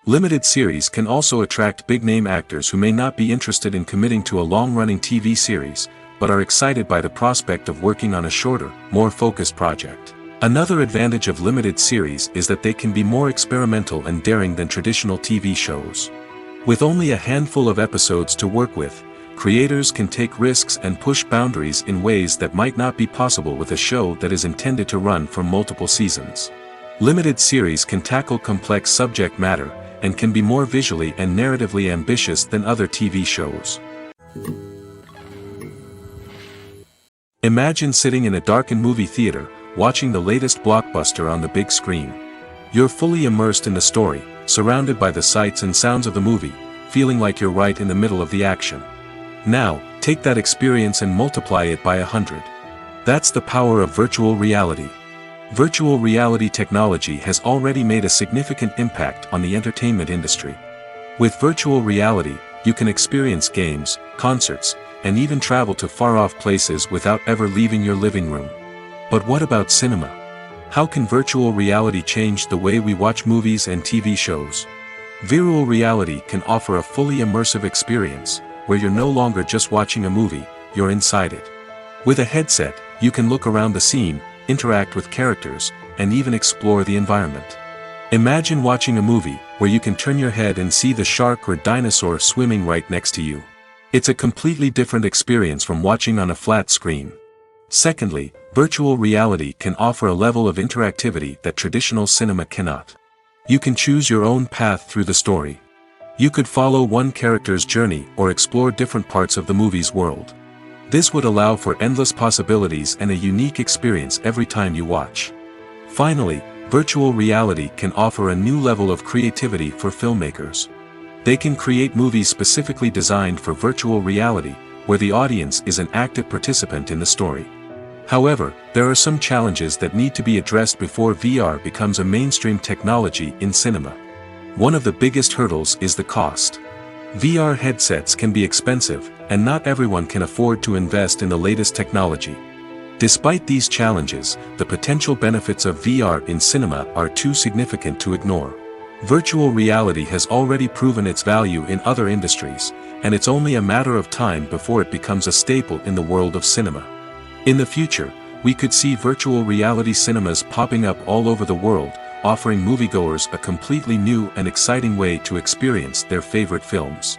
Limited series can also attract big-name actors who may not be interested in committing to a long-running TV series, but are excited by the prospect of working on a shorter, more focused project. Another advantage of limited series is that they can be more experimental and daring than traditional TV shows. With only a handful of episodes to work with, creators can take risks and push boundaries in ways that might not be possible with a show that is intended to run for multiple seasons. Limited series can tackle complex subject matter, and can be more visually and narratively ambitious than other TV shows. Imagine sitting in a darkened movie theater, watching the latest blockbuster on the big screen. You're fully immersed in the story, surrounded by the sights and sounds of the movie, feeling like you're right in the middle of the action. Now, take that experience and multiply it by 100. That's the power of virtual reality. Virtual reality technology has already made a significant impact on the entertainment industry. With virtual reality, you can experience games, concerts, and even travel to far-off places without ever leaving your living room. But what about cinema? How can virtual reality change the way we watch movies and TV shows? Virtual reality can offer a fully immersive experience, where you're no longer just watching a movie, you're inside it. With a headset, you can look around the scene, interact with characters, and even explore the environment. Imagine watching a movie, where you can turn your head and see the shark or dinosaur swimming right next to you. It's a completely different experience from watching on a flat screen. Secondly, virtual reality can offer a level of interactivity that traditional cinema cannot. You can choose your own path through the story. You could follow one character's journey or explore different parts of the movie's world. This would allow for endless possibilities and a unique experience every time you watch. Finally, virtual reality can offer a new level of creativity for filmmakers. They can create movies specifically designed for virtual reality, where the audience is an active participant in the story. However, there are some challenges that need to be addressed before VR becomes a mainstream technology in cinema. One of the biggest hurdles is the cost. VR headsets can be expensive, and not everyone can afford to invest in the latest technology. Despite these challenges, the potential benefits of VR in cinema are too significant to ignore. Virtual reality has already proven its value in other industries, and it's only a matter of time before it becomes a staple in the world of cinema. In the future, we could see virtual reality cinemas popping up all over the world, offering moviegoers a completely new and exciting way to experience their favorite films.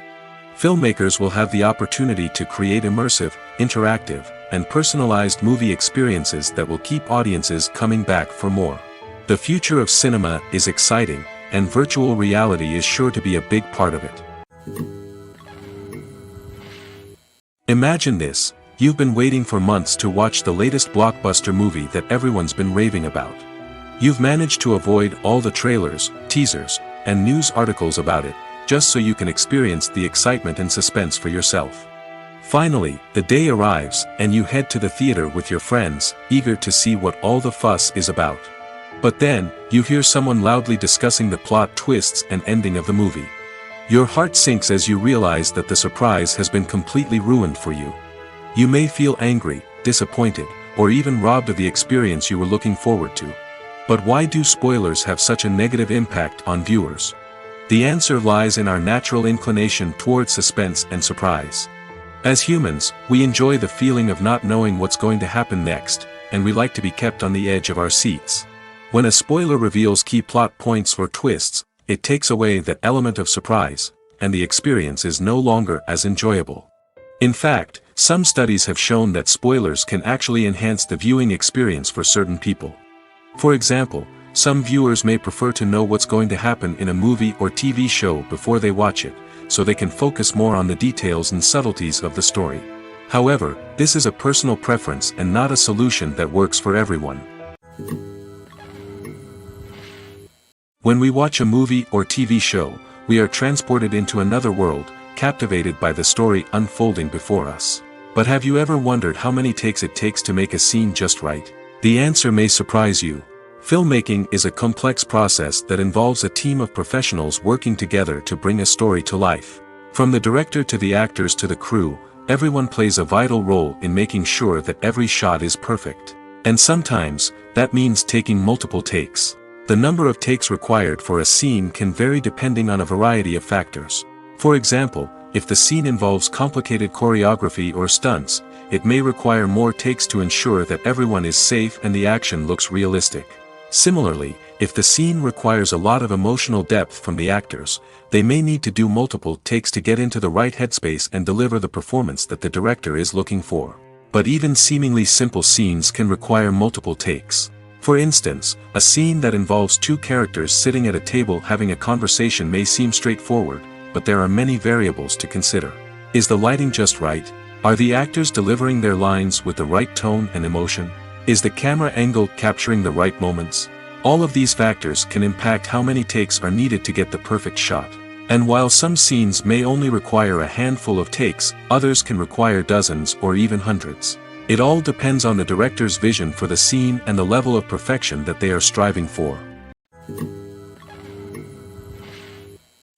Filmmakers will have the opportunity to create immersive, interactive, and personalized movie experiences that will keep audiences coming back for more. The future of cinema is exciting, and virtual reality is sure to be a big part of it. Imagine this. You've been waiting for months to watch the latest blockbuster movie that everyone's been raving about. You've managed to avoid all the trailers, teasers, and news articles about it, just so you can experience the excitement and suspense for yourself. Finally, the day arrives, and you head to the theater with your friends, eager to see what all the fuss is about. But then, you hear someone loudly discussing the plot twists and ending of the movie. Your heart sinks as you realize that the surprise has been completely ruined for you. You may feel angry, disappointed, or even robbed of the experience you were looking forward to. But why do spoilers have such a negative impact on viewers? The answer lies in our natural inclination towards suspense and surprise. As humans, we enjoy the feeling of not knowing what's going to happen next, and we like to be kept on the edge of our seats. When a spoiler reveals key plot points or twists, it takes away that element of surprise, and the experience is no longer as enjoyable. In fact, some studies have shown that spoilers can actually enhance the viewing experience for certain people. For example, some viewers may prefer to know what's going to happen in a movie or TV show before they watch it, so they can focus more on the details and subtleties of the story. However, this is a personal preference and not a solution that works for everyone. When we watch a movie or TV show, we are transported into another world, captivated by the story unfolding before us. But have you ever wondered how many takes it takes to make a scene just right? The answer may surprise you. Filmmaking is a complex process that involves a team of professionals working together to bring a story to life. From the director to the actors to the crew, everyone plays a vital role in making sure that every shot is perfect. And sometimes, that means taking multiple takes. The number of takes required for a scene can vary depending on a variety of factors. For example, if the scene involves complicated choreography or stunts, it may require more takes to ensure that everyone is safe and the action looks realistic. Similarly, if the scene requires a lot of emotional depth from the actors, they may need to do multiple takes to get into the right headspace and deliver the performance that the director is looking for. But even seemingly simple scenes can require multiple takes. For instance, a scene that involves two characters sitting at a table having a conversation may seem straightforward, but there are many variables to consider. Is the lighting just right? Are the actors delivering their lines with the right tone and emotion? Is the camera angle capturing the right moments? All of these factors can impact how many takes are needed to get the perfect shot. And while some scenes may only require a handful of takes, others can require dozens or even hundreds. It all depends on the director's vision for the scene and the level of perfection that they are striving for.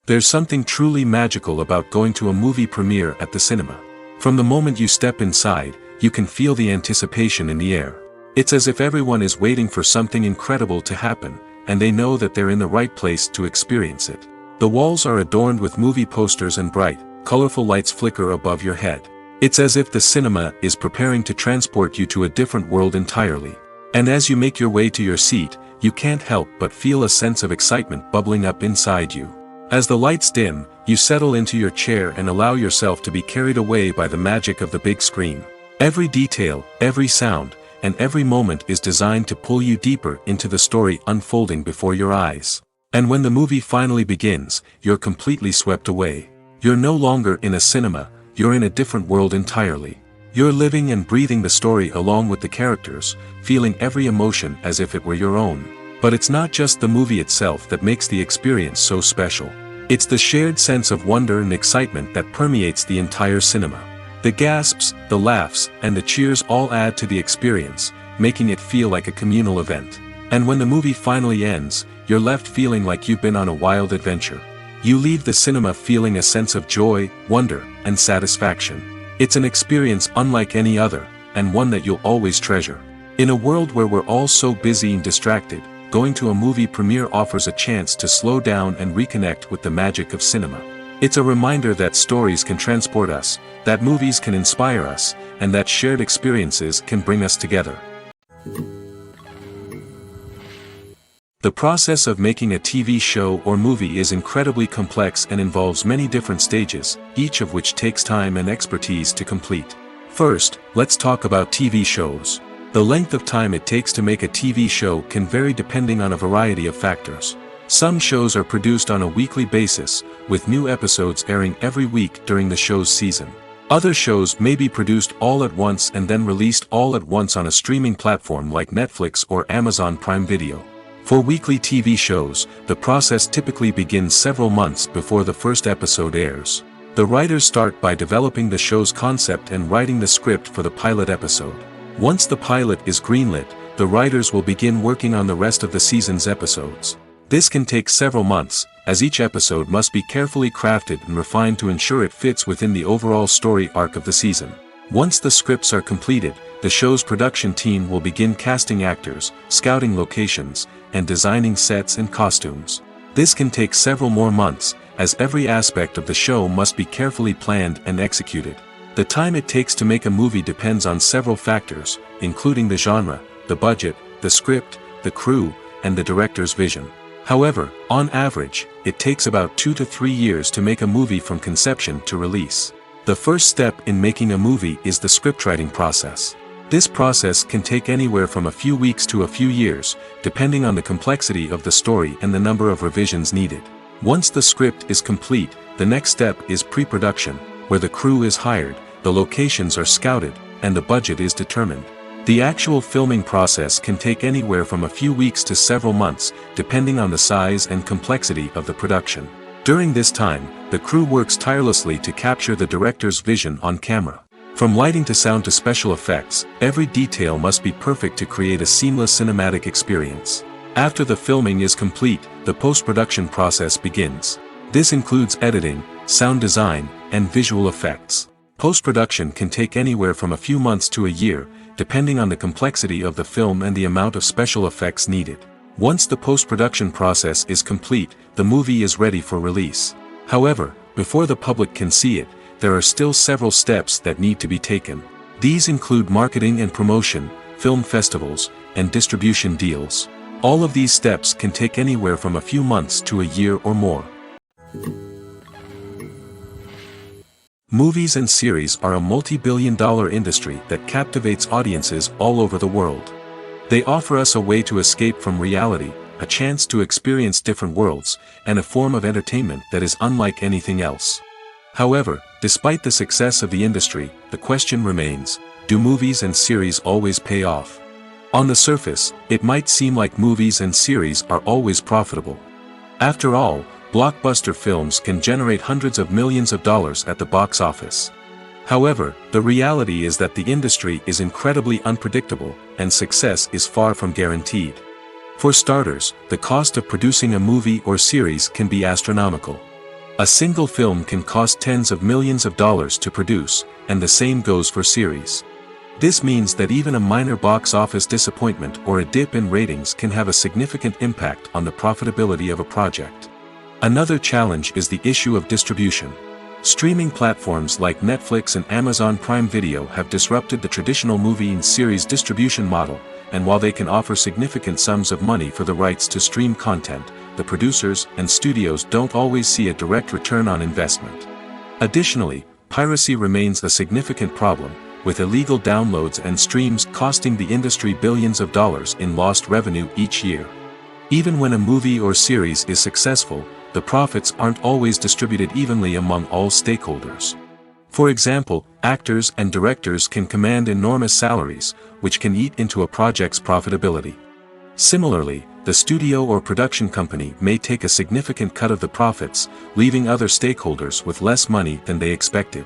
There's something truly magical about going to a movie premiere at the cinema. From the moment you step inside, you can feel the anticipation in the air. It's as if everyone is waiting for something incredible to happen, and they know that they're in the right place to experience it. The walls are adorned with movie posters and bright, colorful lights flicker above your head. It's as if the cinema is preparing to transport you to a different world entirely. And as you make your way to your seat, you can't help but feel a sense of excitement bubbling up inside you. As the lights dim, you settle into your chair and allow yourself to be carried away by the magic of the big screen. Every detail, every sound, and every moment is designed to pull you deeper into the story unfolding before your eyes. And when the movie finally begins, you're completely swept away. You're no longer in a cinema, you're in a different world entirely. You're living and breathing the story along with the characters, feeling every emotion as if it were your own. But it's not just the movie itself that makes the experience so special. It's the shared sense of wonder and excitement that permeates the entire cinema. The gasps, the laughs, and the cheers all add to the experience, making it feel like a communal event. And when the movie finally ends, you're left feeling like you've been on a wild adventure. You leave the cinema feeling a sense of joy, wonder, and satisfaction. It's an experience unlike any other, and one that you'll always treasure. In a world where we're all so busy and distracted, going to a movie premiere offers a chance to slow down and reconnect with the magic of cinema. It's a reminder that stories can transport us, that movies can inspire us, and that shared experiences can bring us together. The process of making a TV show or movie is incredibly complex and involves many different stages, each of which takes time and expertise to complete. First, let's talk about TV shows. The length of time it takes to make a TV show can vary depending on a variety of factors. Some shows are produced on a weekly basis, with new episodes airing every week during the show's season. Other shows may be produced all at once and then released all at once on a streaming platform like Netflix or Amazon Prime Video. For weekly TV shows, the process typically begins several months before the first episode airs. The writers start by developing the show's concept and writing the script for the pilot episode. Once the pilot is greenlit, the writers will begin working on the rest of the season's episodes. This can take several months, as each episode must be carefully crafted and refined to ensure it fits within the overall story arc of the season. Once the scripts are completed, the show's production team will begin casting actors, scouting locations, and designing sets and costumes. This can take several more months, as every aspect of the show must be carefully planned and executed. The time it takes to make a movie depends on several factors, including the genre, the budget, the script, the crew, and the director's vision. However, on average, it takes about 2 to 3 years to make a movie from conception to release. The first step in making a movie is the scriptwriting process. This process can take anywhere from a few weeks to a few years, depending on the complexity of the story and the number of revisions needed. Once the script is complete, the next step is pre-production, where the crew is hired, the locations are scouted, and the budget is determined. The actual filming process can take anywhere from a few weeks to several months, depending on the size and complexity of the production. During this time, the crew works tirelessly to capture the director's vision on camera. From lighting to sound to special effects, every detail must be perfect to create a seamless cinematic experience. After the filming is complete, the post-production process begins. This includes editing, sound design, and visual effects. Post-production can take anywhere from a few months to a year, depending on the complexity of the film and the amount of special effects needed. Once the post-production process is complete, the movie is ready for release. However, before the public can see it, there are still several steps that need to be taken. These include marketing and promotion, film festivals, and distribution deals. All of these steps can take anywhere from a few months to a year or more. Movies and series are a multi-billion-dollar industry that captivates audiences all over the world. They offer us a way to escape from reality, a chance to experience different worlds, and a form of entertainment that is unlike anything else. However, despite the success of the industry, the question remains, do movies and series always pay off? On the surface, it might seem like movies and series are always profitable. After all, blockbuster films can generate hundreds of millions of dollars at the box office. However, the reality is that the industry is incredibly unpredictable, and success is far from guaranteed. For starters, the cost of producing a movie or series can be astronomical. A single film can cost tens of millions of dollars to produce, and the same goes for series. This means that even a minor box office disappointment or a dip in ratings can have a significant impact on the profitability of a project. Another challenge is the issue of distribution. Streaming platforms like Netflix and Amazon Prime Video have disrupted the traditional movie and series distribution model, and while they can offer significant sums of money for the rights to stream content, the producers and studios don't always see a direct return on investment. Additionally, piracy remains a significant problem, with illegal downloads and streams costing the industry billions of dollars in lost revenue each year. Even when a movie or series is successful, the profits aren't always distributed evenly among all stakeholders. For example, actors and directors can command enormous salaries, which can eat into a project's profitability. Similarly, the studio or production company may take a significant cut of the profits, leaving other stakeholders with less money than they expected.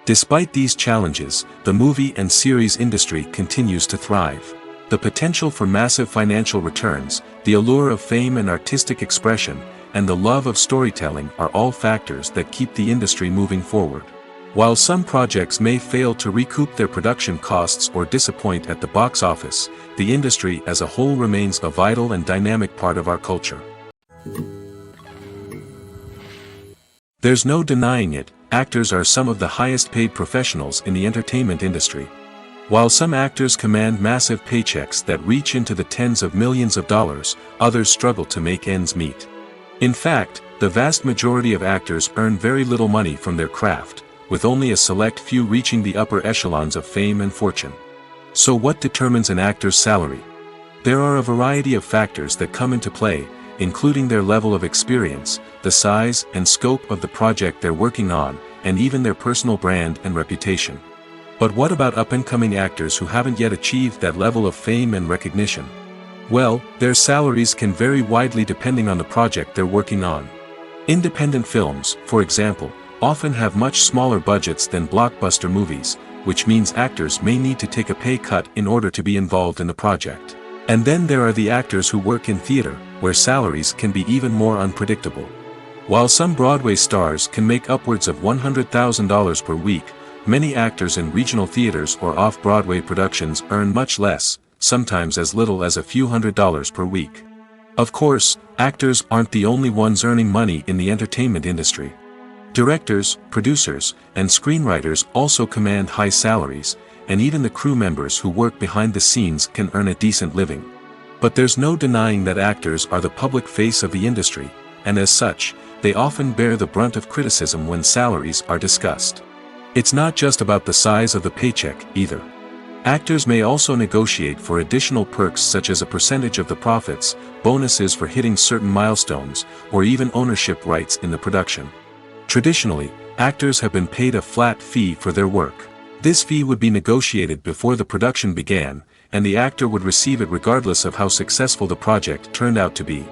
Despite these challenges, the movie and series industry continues to thrive. The potential for massive financial returns, the allure of fame and artistic expression, and the love of storytelling are all factors that keep the industry moving forward. While some projects may fail to recoup their production costs or disappoint at the box office, the industry as a whole remains a vital and dynamic part of our culture. There's no denying it, actors are some of the highest paid professionals in the entertainment industry. While some actors command massive paychecks that reach into the tens of millions of dollars, others struggle to make ends meet. In fact, the vast majority of actors earn very little money from their craft, with only a select few reaching the upper echelons of fame and fortune. So what determines an actor's salary? There are a variety of factors that come into play, including their level of experience, the size and scope of the project they're working on, and even their personal brand and reputation. But what about up-and-coming actors who haven't yet achieved that level of fame and recognition? Well, their salaries can vary widely depending on the project they're working on. Independent films, for example, often have much smaller budgets than blockbuster movies, which means actors may need to take a pay cut in order to be involved in the project. And then there are the actors who work in theater, where salaries can be even more unpredictable. While some Broadway stars can make upwards of $100,000 per week, many actors in regional theaters or off-Broadway productions earn much less, sometimes as little as a few $100s per week. Of course, actors aren't the only ones earning money in the entertainment industry. Directors, producers, and screenwriters also command high salaries, and even the crew members who work behind the scenes can earn a decent living. But there's no denying that actors are the public face of the industry, and as such, they often bear the brunt of criticism when salaries are discussed. It's not just about the size of the paycheck, either. Actors may also negotiate for additional perks such as a percentage of the profits, bonuses for hitting certain milestones, or even ownership rights in the production. Traditionally, actors have been paid a flat fee for their work. This fee would be negotiated before the production began, and the actor would receive it regardless of how successful the project turned out to be.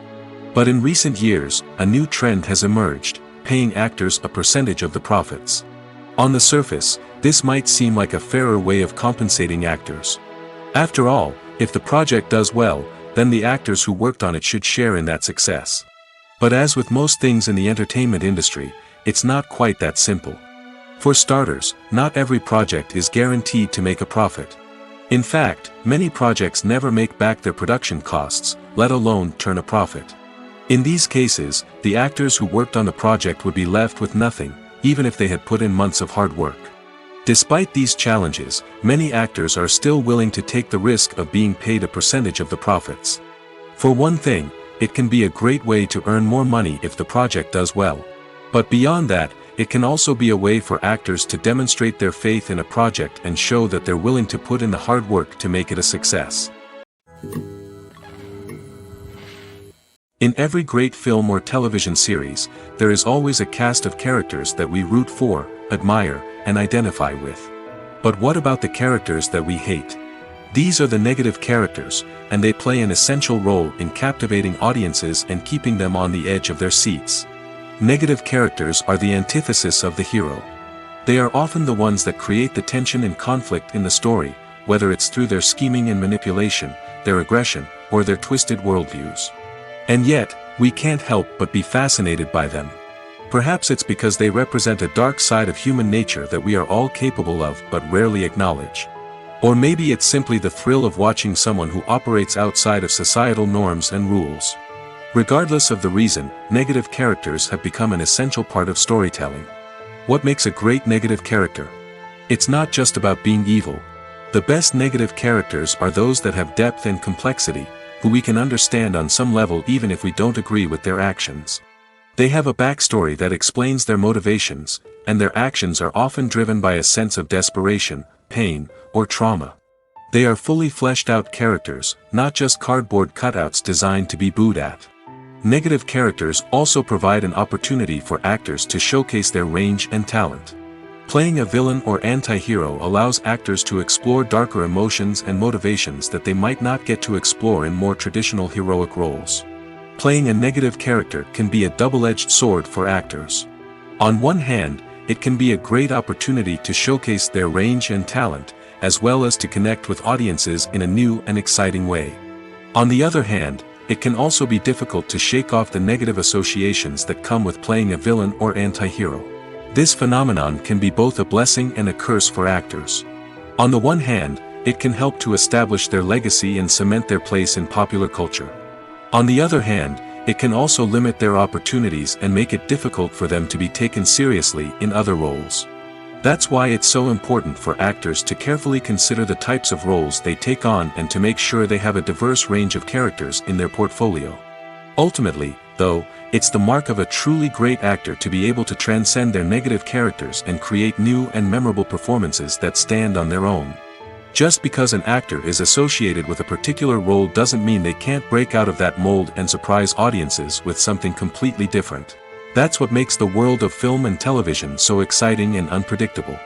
But in recent years, a new trend has emerged, paying actors a percentage of the profits. On the surface, this might seem like a fairer way of compensating actors. After all, if the project does well, then the actors who worked on it should share in that success. But as with most things in the entertainment industry, it's not quite that simple. For starters, not every project is guaranteed to make a profit. In fact, many projects never make back their production costs, let alone turn a profit. In these cases, the actors who worked on the project would be left with nothing, even if they had put in months of hard work. Despite these challenges, many actors are still willing to take the risk of being paid a percentage of the profits. For one thing, it can be a great way to earn more money if the project does well. But beyond that, it can also be a way for actors to demonstrate their faith in a project and show that they're willing to put in the hard work to make it a success. In every great film or television series, there is always a cast of characters that we root for, admire, and identify with. But what about the characters that we hate? These are the negative characters, and they play an essential role in captivating audiences and keeping them on the edge of their seats. Negative characters are the antithesis of the hero. They are often the ones that create the tension and conflict in the story, whether it's through their scheming and manipulation, their aggression, or their twisted worldviews. And yet, we can't help but be fascinated by them. Perhaps it's because they represent a dark side of human nature that we are all capable of but rarely acknowledge. Or maybe it's simply the thrill of watching someone who operates outside of societal norms and rules. Regardless of the reason, negative characters have become an essential part of storytelling. What makes a great negative character? It's not just about being evil. The best negative characters are those that have depth and complexity, who we can understand on some level even if we don't agree with their actions. They have a backstory that explains their motivations, and their actions are often driven by a sense of desperation, pain, or trauma. They are fully fleshed out characters, not just cardboard cutouts designed to be booed at. Negative characters also provide an opportunity for actors to showcase their range and talent. Playing a villain or anti-hero allows actors to explore darker emotions and motivations that they might not get to explore in more traditional heroic roles. Playing a negative character can be a double-edged sword for actors. On one hand, it can be a great opportunity to showcase their range and talent, as well as to connect with audiences in a new and exciting way. On the other hand, it can also be difficult to shake off the negative associations that come with playing a villain or anti-hero. This phenomenon can be both a blessing and a curse for actors. On the one hand, it can help to establish their legacy and cement their place in popular culture. On the other hand, it can also limit their opportunities and make it difficult for them to be taken seriously in other roles. That's why it's so important for actors to carefully consider the types of roles they take on and to make sure they have a diverse range of characters in their portfolio. Ultimately, though, it's the mark of a truly great actor to be able to transcend their negative characters and create new and memorable performances that stand on their own. Just because an actor is associated with a particular role doesn't mean they can't break out of that mold and surprise audiences with something completely different. That's what makes the world of film and television so exciting and unpredictable.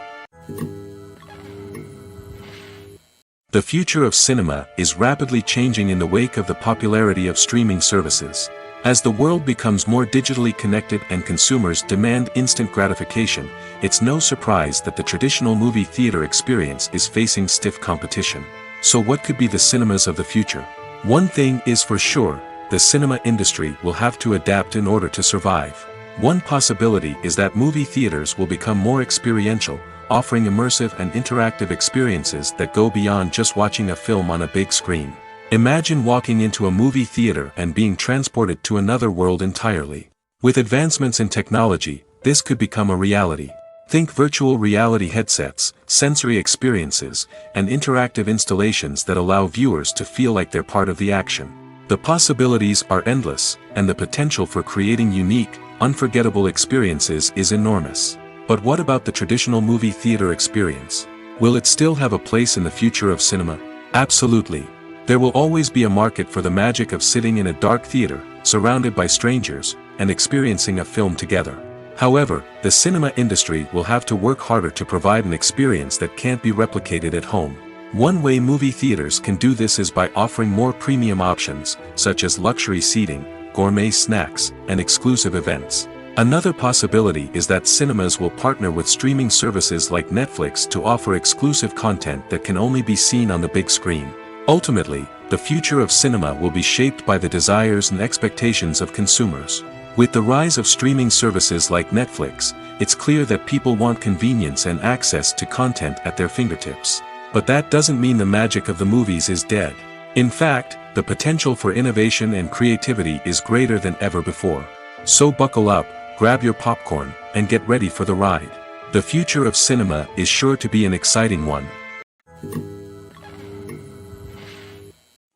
The future of cinema is rapidly changing in the wake of the popularity of streaming services. As the world becomes more digitally connected and consumers demand instant gratification, it's no surprise that the traditional movie theater experience is facing stiff competition. So what could be the cinemas of the future? One thing is for sure, the cinema industry will have to adapt in order to survive. One possibility is that movie theaters will become more experiential, offering immersive and interactive experiences that go beyond just watching a film on a big screen. Imagine walking into a movie theater and being transported to another world entirely. With advancements in technology, this could become a reality. Think virtual reality headsets, sensory experiences, and interactive installations that allow viewers to feel like they're part of the action. The possibilities are endless, and the potential for creating unique, unforgettable experiences is enormous. But what about the traditional movie theater experience? Will it still have a place in the future of cinema? Absolutely. There will always be a market for the magic of sitting in a dark theater, surrounded by strangers, and experiencing a film together. However, the cinema industry will have to work harder to provide an experience that can't be replicated at home. One way movie theaters can do this is by offering more premium options, such as luxury seating, gourmet snacks, and exclusive events. Another possibility is that cinemas will partner with streaming services like Netflix to offer exclusive content that can only be seen on the big screen. Ultimately, the future of cinema will be shaped by the desires and expectations of consumers. With the rise of streaming services like Netflix, it's clear that people want convenience and access to content at their fingertips. But that doesn't mean the magic of the movies is dead. In fact, the potential for innovation and creativity is greater than ever before. So buckle up, grab your popcorn, and get ready for the ride. The future of cinema is sure to be an exciting one.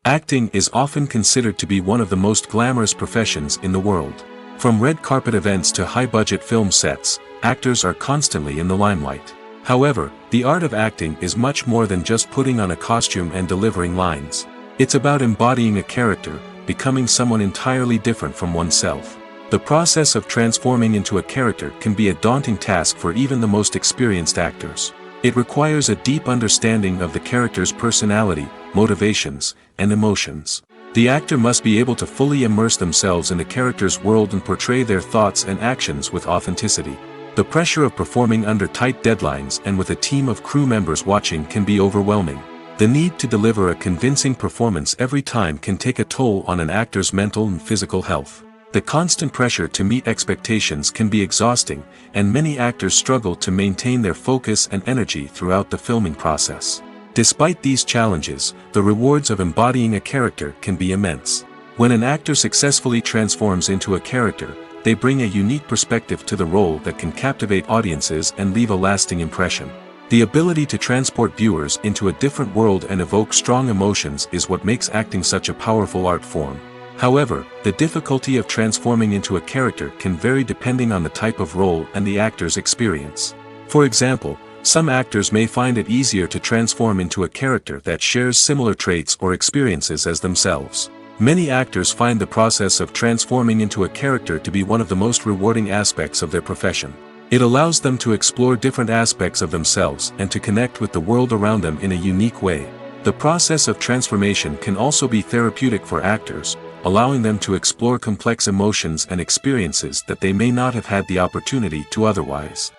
Acting is often considered to be one of the most glamorous professions in the world. From red carpet events to high-budget film sets, actors are constantly in the limelight. However, the art of acting is much more than just putting on a costume and delivering lines. It's about embodying a character, becoming someone entirely different from oneself. The process of transforming into a character can be a daunting task for even the most experienced actors. It requires a deep understanding of the character's personality, motivations, and emotions. The actor must be able to fully immerse themselves in the character's world and portray their thoughts and actions with authenticity. The pressure of performing under tight deadlines and with a team of crew members watching can be overwhelming. The need to deliver a convincing performance every time can take a toll on an actor's mental and physical health. The constant pressure to meet expectations can be exhausting, and many actors struggle to maintain their focus and energy throughout the filming process. Despite these challenges, the rewards of embodying a character can be immense. When an actor successfully transforms into a character, they bring a unique perspective to the role that can captivate audiences and leave a lasting impression. The ability to transport viewers into a different world and evoke strong emotions is what makes acting such a powerful art form. However, the difficulty of transforming into a character can vary depending on the type of role and the actor's experience. For example, some actors may find it easier to transform into a character that shares similar traits or experiences as themselves. Many actors find the process of transforming into a character to be one of the most rewarding aspects of their profession. It allows them to explore different aspects of themselves and to connect with the world around them in a unique way. The process of transformation can also be therapeutic for actors, allowing them to explore complex emotions and experiences that they may not have had the opportunity to otherwise.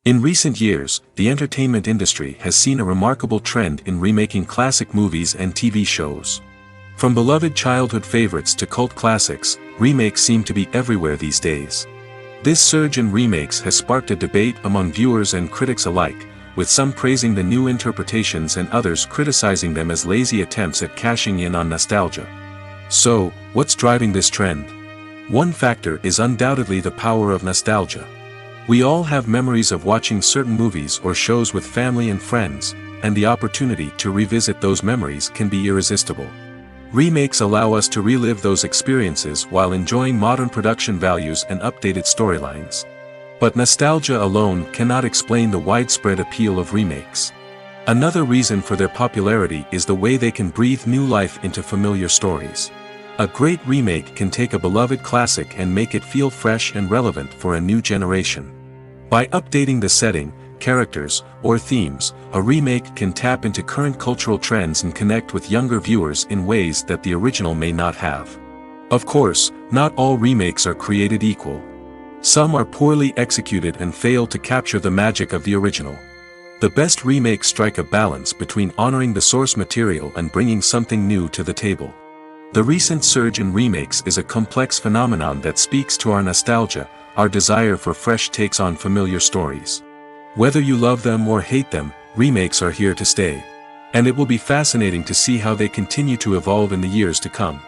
In recent years, the entertainment industry has seen a remarkable trend in remaking classic movies and TV shows. From beloved childhood favorites to cult classics, remakes seem to be everywhere these days. This surge in remakes has sparked a debate among viewers and critics alike, with some praising the new interpretations and others criticizing them as lazy attempts at cashing in on nostalgia. So, what's driving this trend? One factor is undoubtedly the power of nostalgia. We all have memories of watching certain movies or shows with family and friends, and the opportunity to revisit those memories can be irresistible. Remakes allow us to relive those experiences while enjoying modern production values and updated storylines. But nostalgia alone cannot explain the widespread appeal of remakes. Another reason for their popularity is the way they can breathe new life into familiar stories. A great remake can take a beloved classic and make it feel fresh and relevant for a new generation. By updating the setting, characters, or themes, a remake can tap into current cultural trends and connect with younger viewers in ways that the original may not have. Of course, not all remakes are created equal. Some are poorly executed and fail to capture the magic of the original. The best remakes strike a balance between honoring the source material and bringing something new to the table. The recent surge in remakes is a complex phenomenon that speaks to our nostalgia, our desire for fresh takes on familiar stories. Whether you love them or hate them, remakes are here to stay. And it will be fascinating to see how they continue to evolve in the years to come.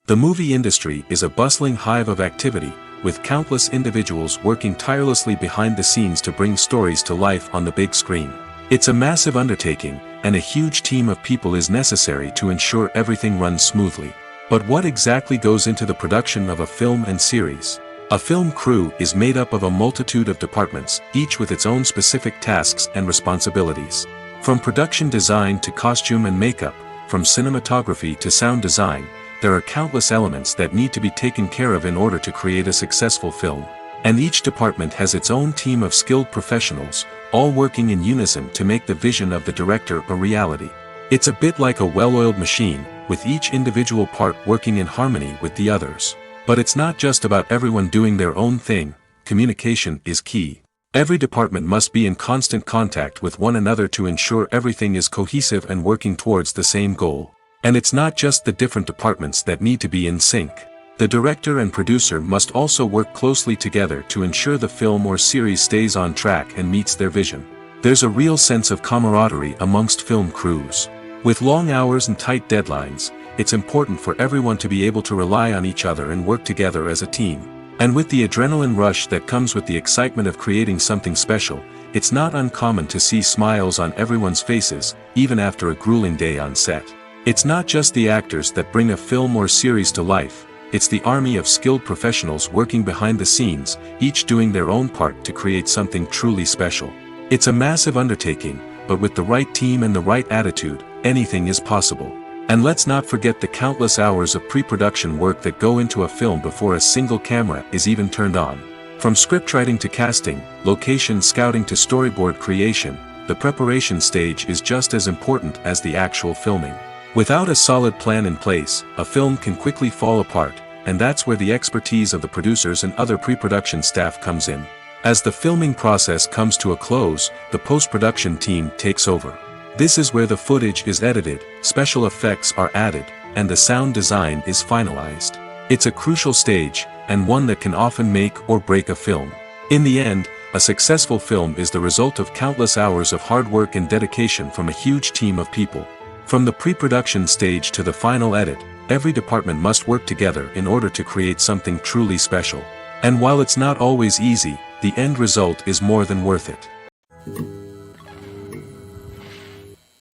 The movie industry is a bustling hive of activity, with countless individuals working tirelessly behind the scenes to bring stories to life on the big screen. It's a massive undertaking, and a huge team of people is necessary to ensure everything runs smoothly. But what exactly goes into the production of a film and series? A film crew is made up of a multitude of departments, each with its own specific tasks and responsibilities. From production design to costume and makeup, from cinematography to sound design, there are countless elements that need to be taken care of in order to create a successful film. And each department has its own team of skilled professionals, all working in unison to make the vision of the director a reality. It's a bit like a well-oiled machine, with each individual part working in harmony with the others. But it's not just about everyone doing their own thing, communication is key. Every department must be in constant contact with one another to ensure everything is cohesive and working towards the same goal. And it's not just the different departments that need to be in sync. The director and producer must also work closely together to ensure the film or series stays on track and meets their vision. There's a real sense of camaraderie amongst film crews. With long hours and tight deadlines, it's important for everyone to be able to rely on each other and work together as a team. And with the adrenaline rush that comes with the excitement of creating something special, it's not uncommon to see smiles on everyone's faces, even after a grueling day on set. It's not just the actors that bring a film or series to life, it's the army of skilled professionals working behind the scenes, each doing their own part to create something truly special. It's a massive undertaking, but with the right team and the right attitude, anything is possible. And let's not forget the countless hours of pre-production work that go into a film before a single camera is even turned on. From scriptwriting to casting, location scouting to storyboard creation, the preparation stage is just as important as the actual filming. Without a solid plan in place, a film can quickly fall apart, and that's where the expertise of the producers and other pre-production staff comes in. As the filming process comes to a close, the post-production team takes over. This is where the footage is edited, special effects are added, and the sound design is finalized. It's a crucial stage, and one that can often make or break a film. In the end, a successful film is the result of countless hours of hard work and dedication from a huge team of people. From the pre-production stage to the final edit, every department must work together in order to create something truly special. And while it's not always easy, the end result is more than worth it.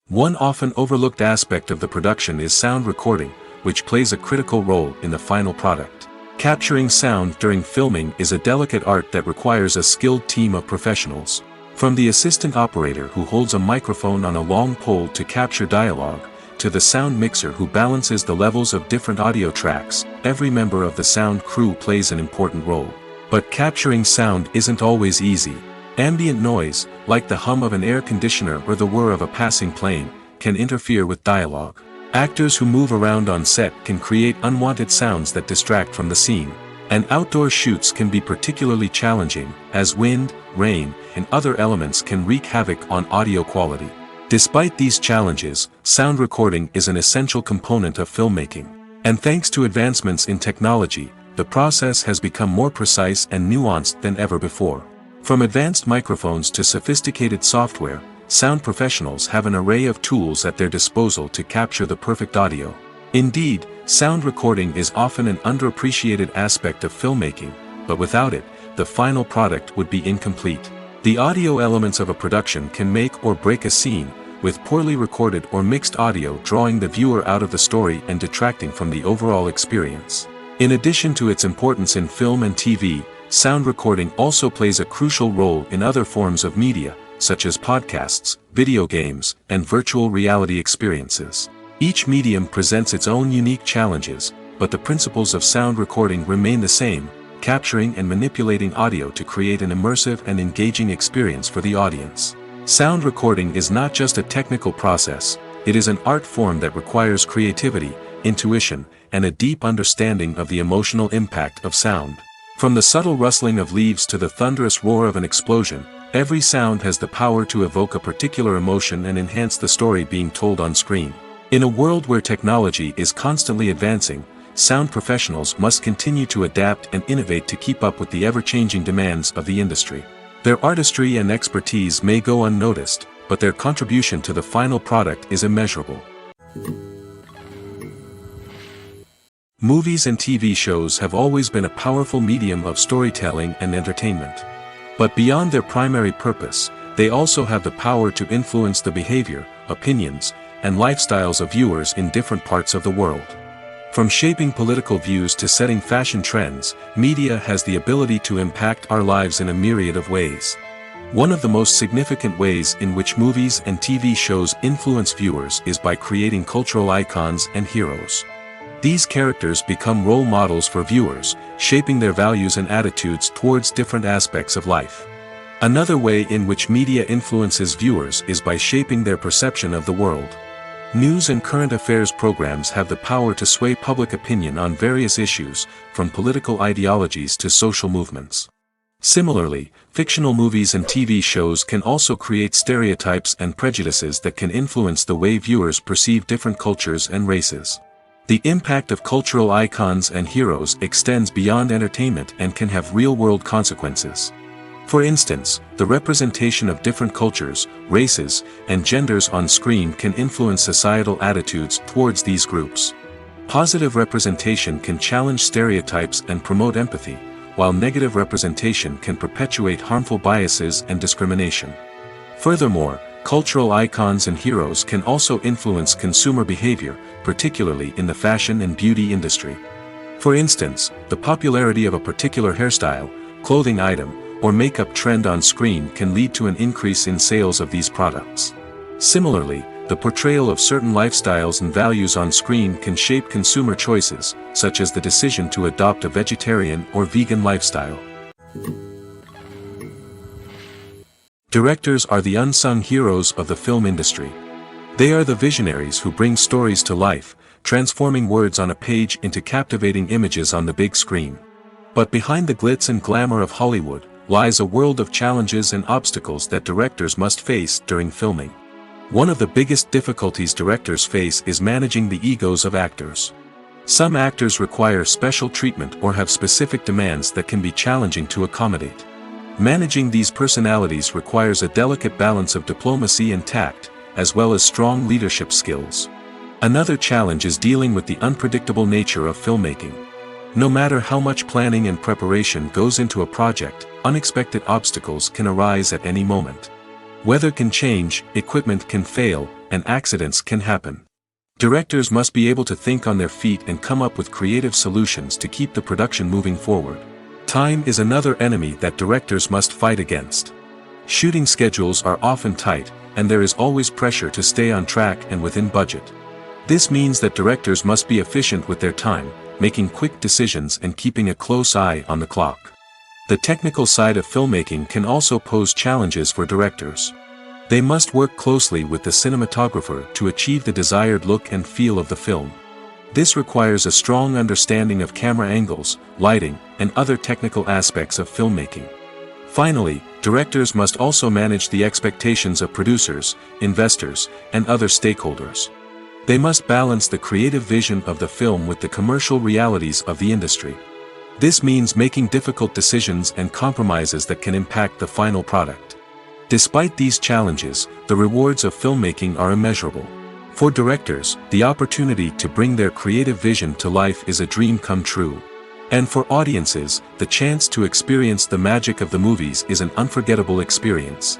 One often overlooked aspect of the production is sound recording, which plays a critical role in the final product. Capturing sound during filming is a delicate art that requires a skilled team of professionals. From the assistant operator who holds a microphone on a long pole to capture dialogue, to the sound mixer who balances the levels of different audio tracks, every member of the sound crew plays an important role. But capturing sound isn't always easy. Ambient noise, like the hum of an air conditioner or the whir of a passing plane, can interfere with dialogue. Actors who move around on set can create unwanted sounds that distract from the scene. And outdoor shoots can be particularly challenging, as wind, rain, and other elements can wreak havoc on audio quality. Despite these challenges, sound recording is an essential component of filmmaking. And thanks to advancements in technology, the process has become more precise and nuanced than ever before. From advanced microphones to sophisticated software, sound professionals have an array of tools at their disposal to capture the perfect audio. Indeed, sound recording is often an underappreciated aspect of filmmaking, but without it, the final product would be incomplete. The audio elements of a production can make or break a scene, with poorly recorded or mixed audio drawing the viewer out of the story and detracting from the overall experience. In addition to its importance in film and TV, sound recording also plays a crucial role in other forms of media, such as podcasts, video games, and virtual reality experiences. Each medium presents its own unique challenges, but the principles of sound recording remain the same, capturing and manipulating audio to create an immersive and engaging experience for the audience. Sound recording is not just a technical process, it is an art form that requires creativity, intuition, and a deep understanding of the emotional impact of sound. From the subtle rustling of leaves to the thunderous roar of an explosion, every sound has the power to evoke a particular emotion and enhance the story being told on screen. In a world where technology is constantly advancing, sound professionals must continue to adapt and innovate to keep up with the ever-changing demands of the industry. Their artistry and expertise may go unnoticed, but their contribution to the final product is immeasurable. Movies and TV shows have always been a powerful medium of storytelling and entertainment. But beyond their primary purpose, they also have the power to influence the behavior, opinions, and lifestyles of viewers in different parts of the world. From shaping political views to setting fashion trends, media has the ability to impact our lives in a myriad of ways. One of the most significant ways in which movies and TV shows influence viewers is by creating cultural icons and heroes. These characters become role models for viewers, shaping their values and attitudes towards different aspects of life. Another way in which media influences viewers is by shaping their perception of the world. News and current affairs programs have the power to sway public opinion on various issues, from political ideologies to social movements. Similarly, fictional movies and TV shows can also create stereotypes and prejudices that can influence the way viewers perceive different cultures and races. The impact of cultural icons and heroes extends beyond entertainment and can have real-world consequences. For instance, the representation of different cultures, races, and genders on screen can influence societal attitudes towards these groups. Positive representation can challenge stereotypes and promote empathy, while negative representation can perpetuate harmful biases and discrimination. Furthermore, cultural icons and heroes can also influence consumer behavior, particularly in the fashion and beauty industry. For instance, the popularity of a particular hairstyle, clothing item, or makeup trend on screen can lead to an increase in sales of these products. Similarly, the portrayal of certain lifestyles and values on screen can shape consumer choices, such as the decision to adopt a vegetarian or vegan lifestyle. Directors are the unsung heroes of the film industry. They are the visionaries who bring stories to life, transforming words on a page into captivating images on the big screen. But behind the glitz and glamour of Hollywood lies a world of challenges and obstacles that directors must face during filming. One of the biggest difficulties directors face is managing the egos of actors. Some actors require special treatment or have specific demands that can be challenging to accommodate. Managing these personalities requires a delicate balance of diplomacy and tact, as well as strong leadership skills. Another challenge is dealing with the unpredictable nature of filmmaking. No matter how much planning and preparation goes into a project, unexpected obstacles can arise at any moment. Weather can change, equipment can fail, and accidents can happen. Directors must be able to think on their feet and come up with creative solutions to keep the production moving forward. Time is another enemy that directors must fight against. Shooting schedules are often tight, and there is always pressure to stay on track and within budget. This means that directors must be efficient with their time, making quick decisions and keeping a close eye on the clock. The technical side of filmmaking can also pose challenges for directors. They must work closely with the cinematographer to achieve the desired look and feel of the film. This requires a strong understanding of camera angles, lighting, and other technical aspects of filmmaking. Finally, directors must also manage the expectations of producers, investors, and other stakeholders. They must balance the creative vision of the film with the commercial realities of the industry. This means making difficult decisions and compromises that can impact the final product. Despite these challenges, the rewards of filmmaking are immeasurable. For directors, the opportunity to bring their creative vision to life is a dream come true. And for audiences, the chance to experience the magic of the movies is an unforgettable experience.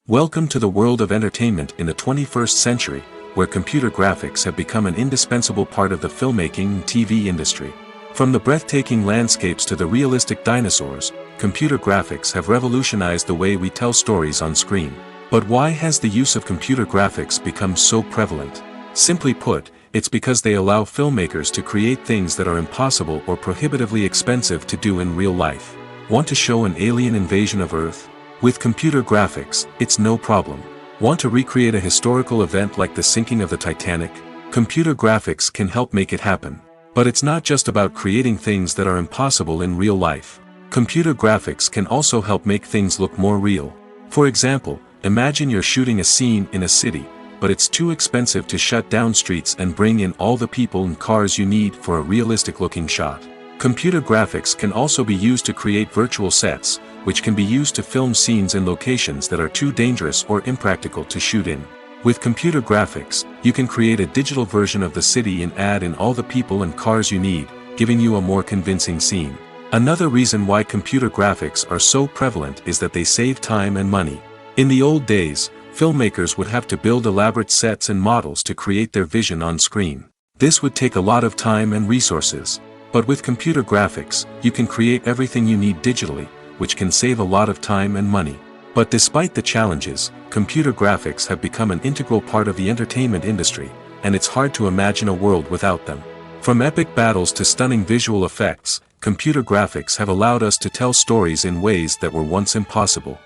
Welcome to the world of entertainment in the 21st century, where computer graphics have become an indispensable part of the filmmaking and TV industry. From the breathtaking landscapes to the realistic dinosaurs, computer graphics have revolutionized the way we tell stories on screen. But why has the use of computer graphics become so prevalent? Simply put, it's because they allow filmmakers to create things that are impossible or prohibitively expensive to do in real life. Want to show an alien invasion of Earth? With computer graphics, it's no problem. Want to recreate a historical event like the sinking of the Titanic? Computer graphics can help make it happen. But it's not just about creating things that are impossible in real life. Computer graphics can also help make things look more real. For example, imagine you're shooting a scene in a city, but it's too expensive to shut down streets and bring in all the people and cars you need for a realistic-looking shot. Computer graphics can also be used to create virtual sets, which can be used to film scenes in locations that are too dangerous or impractical to shoot in. With computer graphics, you can create a digital version of the city and add in all the people and cars you need, giving you a more convincing scene. Another reason why computer graphics are so prevalent is that they save time and money. In the old days, filmmakers would have to build elaborate sets and models to create their vision on screen. This would take a lot of time and resources. But with computer graphics, you can create everything you need digitally, which can save a lot of time and money. But despite the challenges, computer graphics have become an integral part of the entertainment industry, and it's hard to imagine a world without them. From epic battles to stunning visual effects, computer graphics have allowed us to tell stories in ways that were once impossible.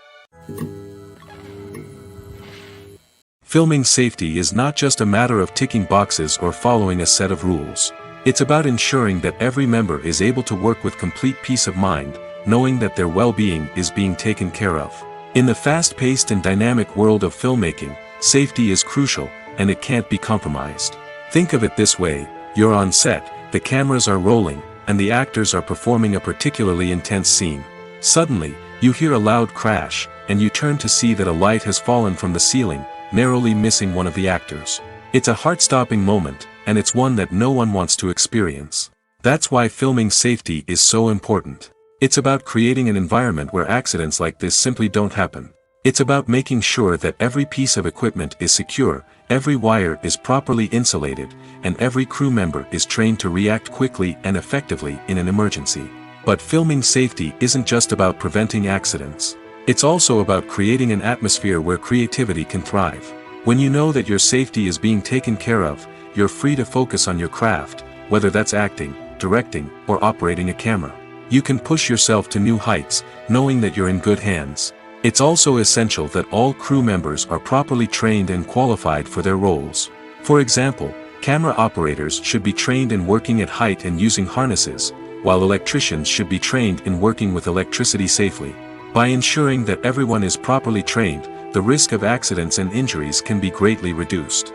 Filming safety is not just a matter of ticking boxes or following a set of rules. It's about ensuring that every member is able to work with complete peace of mind, knowing that their well-being is being taken care of. In the fast-paced and dynamic world of filmmaking, safety is crucial, and it can't be compromised. Think of it this way: you're on set, the cameras are rolling, and the actors are performing a particularly intense scene. Suddenly, you hear a loud crash, and you turn to see that a light has fallen from the ceiling, narrowly missing one of the actors. It's a heart-stopping moment, and it's one that no one wants to experience. That's why filming safety is so important. It's about creating an environment where accidents like this simply don't happen. It's about making sure that every piece of equipment is secure, every wire is properly insulated, and every crew member is trained to react quickly and effectively in an emergency. But filming safety isn't just about preventing accidents. It's also about creating an atmosphere where creativity can thrive. When you know that your safety is being taken care of, you're free to focus on your craft, whether that's acting, directing, or operating a camera. You can push yourself to new heights, knowing that you're in good hands. It's also essential that all crew members are properly trained and qualified for their roles. For example, camera operators should be trained in working at height and using harnesses, while electricians should be trained in working with electricity safely. By ensuring that everyone is properly trained, the risk of accidents and injuries can be greatly reduced.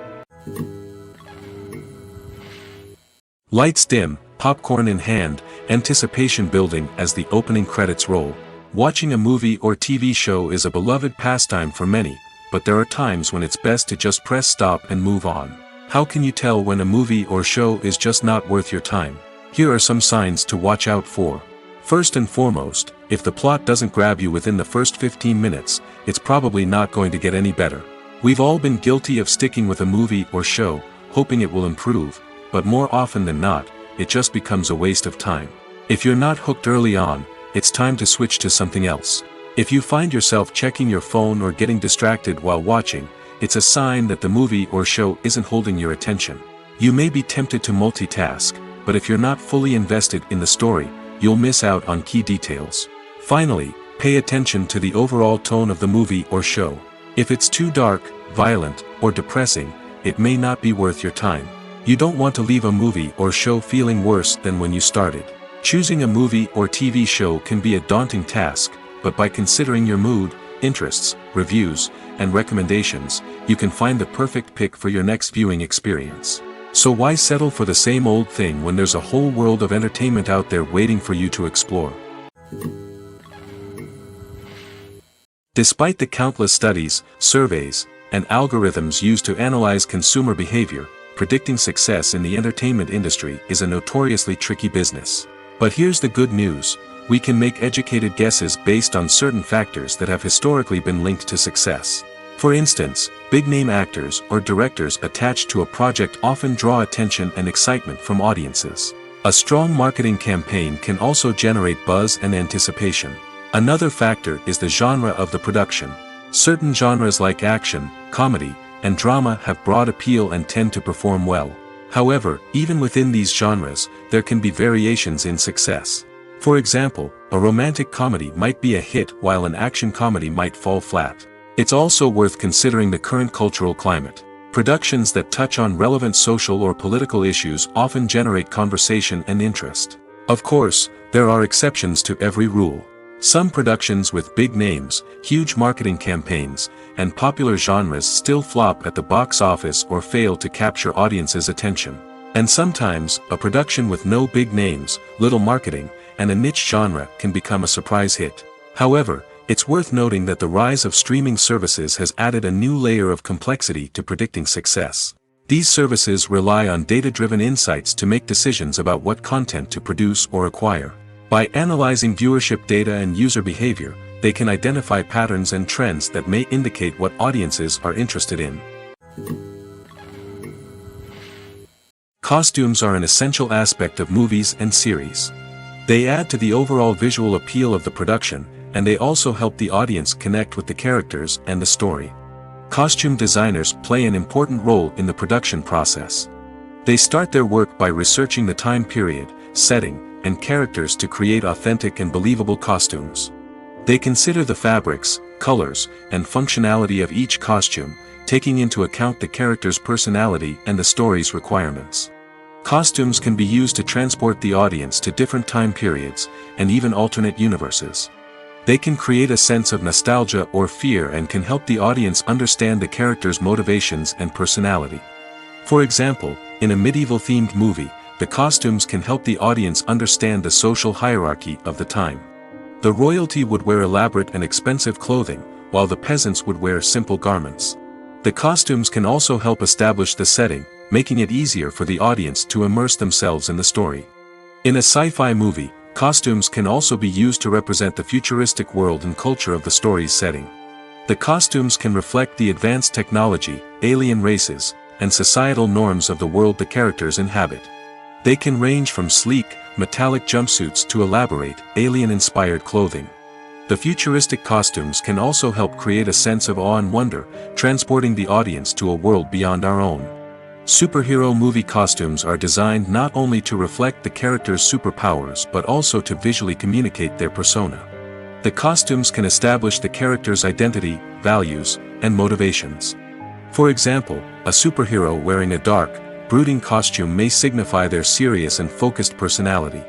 Lights dim, popcorn in hand, anticipation building as the opening credits roll. Watching a movie or TV show is a beloved pastime for many, but there are times when it's best to just press stop and move on. How can you tell when a movie or show is just not worth your time? Here are some signs to watch out for. First and foremost, if the plot doesn't grab you within the first 15 minutes, it's probably not going to get any better. We've all been guilty of sticking with a movie or show, hoping it will improve, but more often than not, it just becomes a waste of time. If you're not hooked early on, it's time to switch to something else. If you find yourself checking your phone or getting distracted while watching, it's a sign that the movie or show isn't holding your attention. You may be tempted to multitask, but if you're not fully invested in the story, you'll miss out on key details. Finally, pay attention to the overall tone of the movie or show. If it's too dark, violent, or depressing, it may not be worth your time. You don't want to leave a movie or show feeling worse than when you started. Choosing a movie or TV show can be a daunting task, but by considering your mood, interests, reviews, and recommendations, you can find the perfect pick for your next viewing experience. So why settle for the same old thing when there's a whole world of entertainment out there waiting for you to explore? Despite the countless studies, surveys, and algorithms used to analyze consumer behavior, predicting success in the entertainment industry is a notoriously tricky business. But here's the good news: we can make educated guesses based on certain factors that have historically been linked to success. For instance, big-name actors or directors attached to a project often draw attention and excitement from audiences. A strong marketing campaign can also generate buzz and anticipation. Another factor is the genre of the production. Certain genres like action, comedy, and drama have broad appeal and tend to perform well. However, even within these genres, there can be variations in success. For example, a romantic comedy might be a hit while an action comedy might fall flat. It's also worth considering the current cultural climate. Productions that touch on relevant social or political issues often generate conversation and interest. Of course, there are exceptions to every rule. Some productions with big names, huge marketing campaigns, and popular genres still flop at the box office or fail to capture audiences' attention. And sometimes, a production with no big names, little marketing, and a niche genre can become a surprise hit. However, it's worth noting that the rise of streaming services has added a new layer of complexity to predicting success. These services rely on data-driven insights to make decisions about what content to produce or acquire. By analyzing viewership data and user behavior, they can identify patterns and trends that may indicate what audiences are interested in. Costumes are an essential aspect of movies and series. They add to the overall visual appeal of the production, and they also help the audience connect with the characters and the story. Costume designers play an important role in the production process. They start their work by researching the time period, setting, and characters to create authentic and believable costumes. They consider the fabrics, colors, and functionality of each costume, taking into account the character's personality and the story's requirements. Costumes can be used to transport the audience to different time periods, and even alternate universes. They can create a sense of nostalgia or fear and can help the audience understand the character's motivations and personality. For example, in a medieval-themed movie, the costumes can help the audience understand the social hierarchy of the time. The royalty would wear elaborate and expensive clothing, while the peasants would wear simple garments. The costumes can also help establish the setting, making it easier for the audience to immerse themselves in the story. In a sci-fi movie, costumes can also be used to represent the futuristic world and culture of the story's setting. The costumes can reflect the advanced technology, alien races, and societal norms of the world the characters inhabit. They can range from sleek, metallic jumpsuits to elaborate, alien-inspired clothing. The futuristic costumes can also help create a sense of awe and wonder, transporting the audience to a world beyond our own. Superhero movie costumes are designed not only to reflect the character's superpowers but also to visually communicate their persona. The costumes can establish the character's identity, values, and motivations. For example, a superhero wearing a dark, brooding costume may signify their serious and focused personality.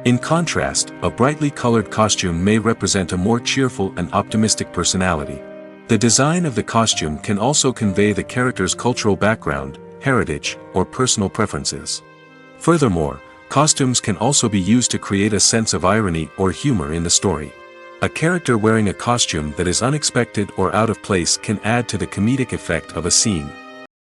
In contrast, a brightly colored costume may represent a more cheerful and optimistic personality. The design of the costume can also convey the character's cultural background, heritage, or personal preferences. Furthermore, Costumes can also be used to create a sense of irony or humor in the story. A character wearing a costume that is unexpected or out of place can add to the comedic effect of a scene.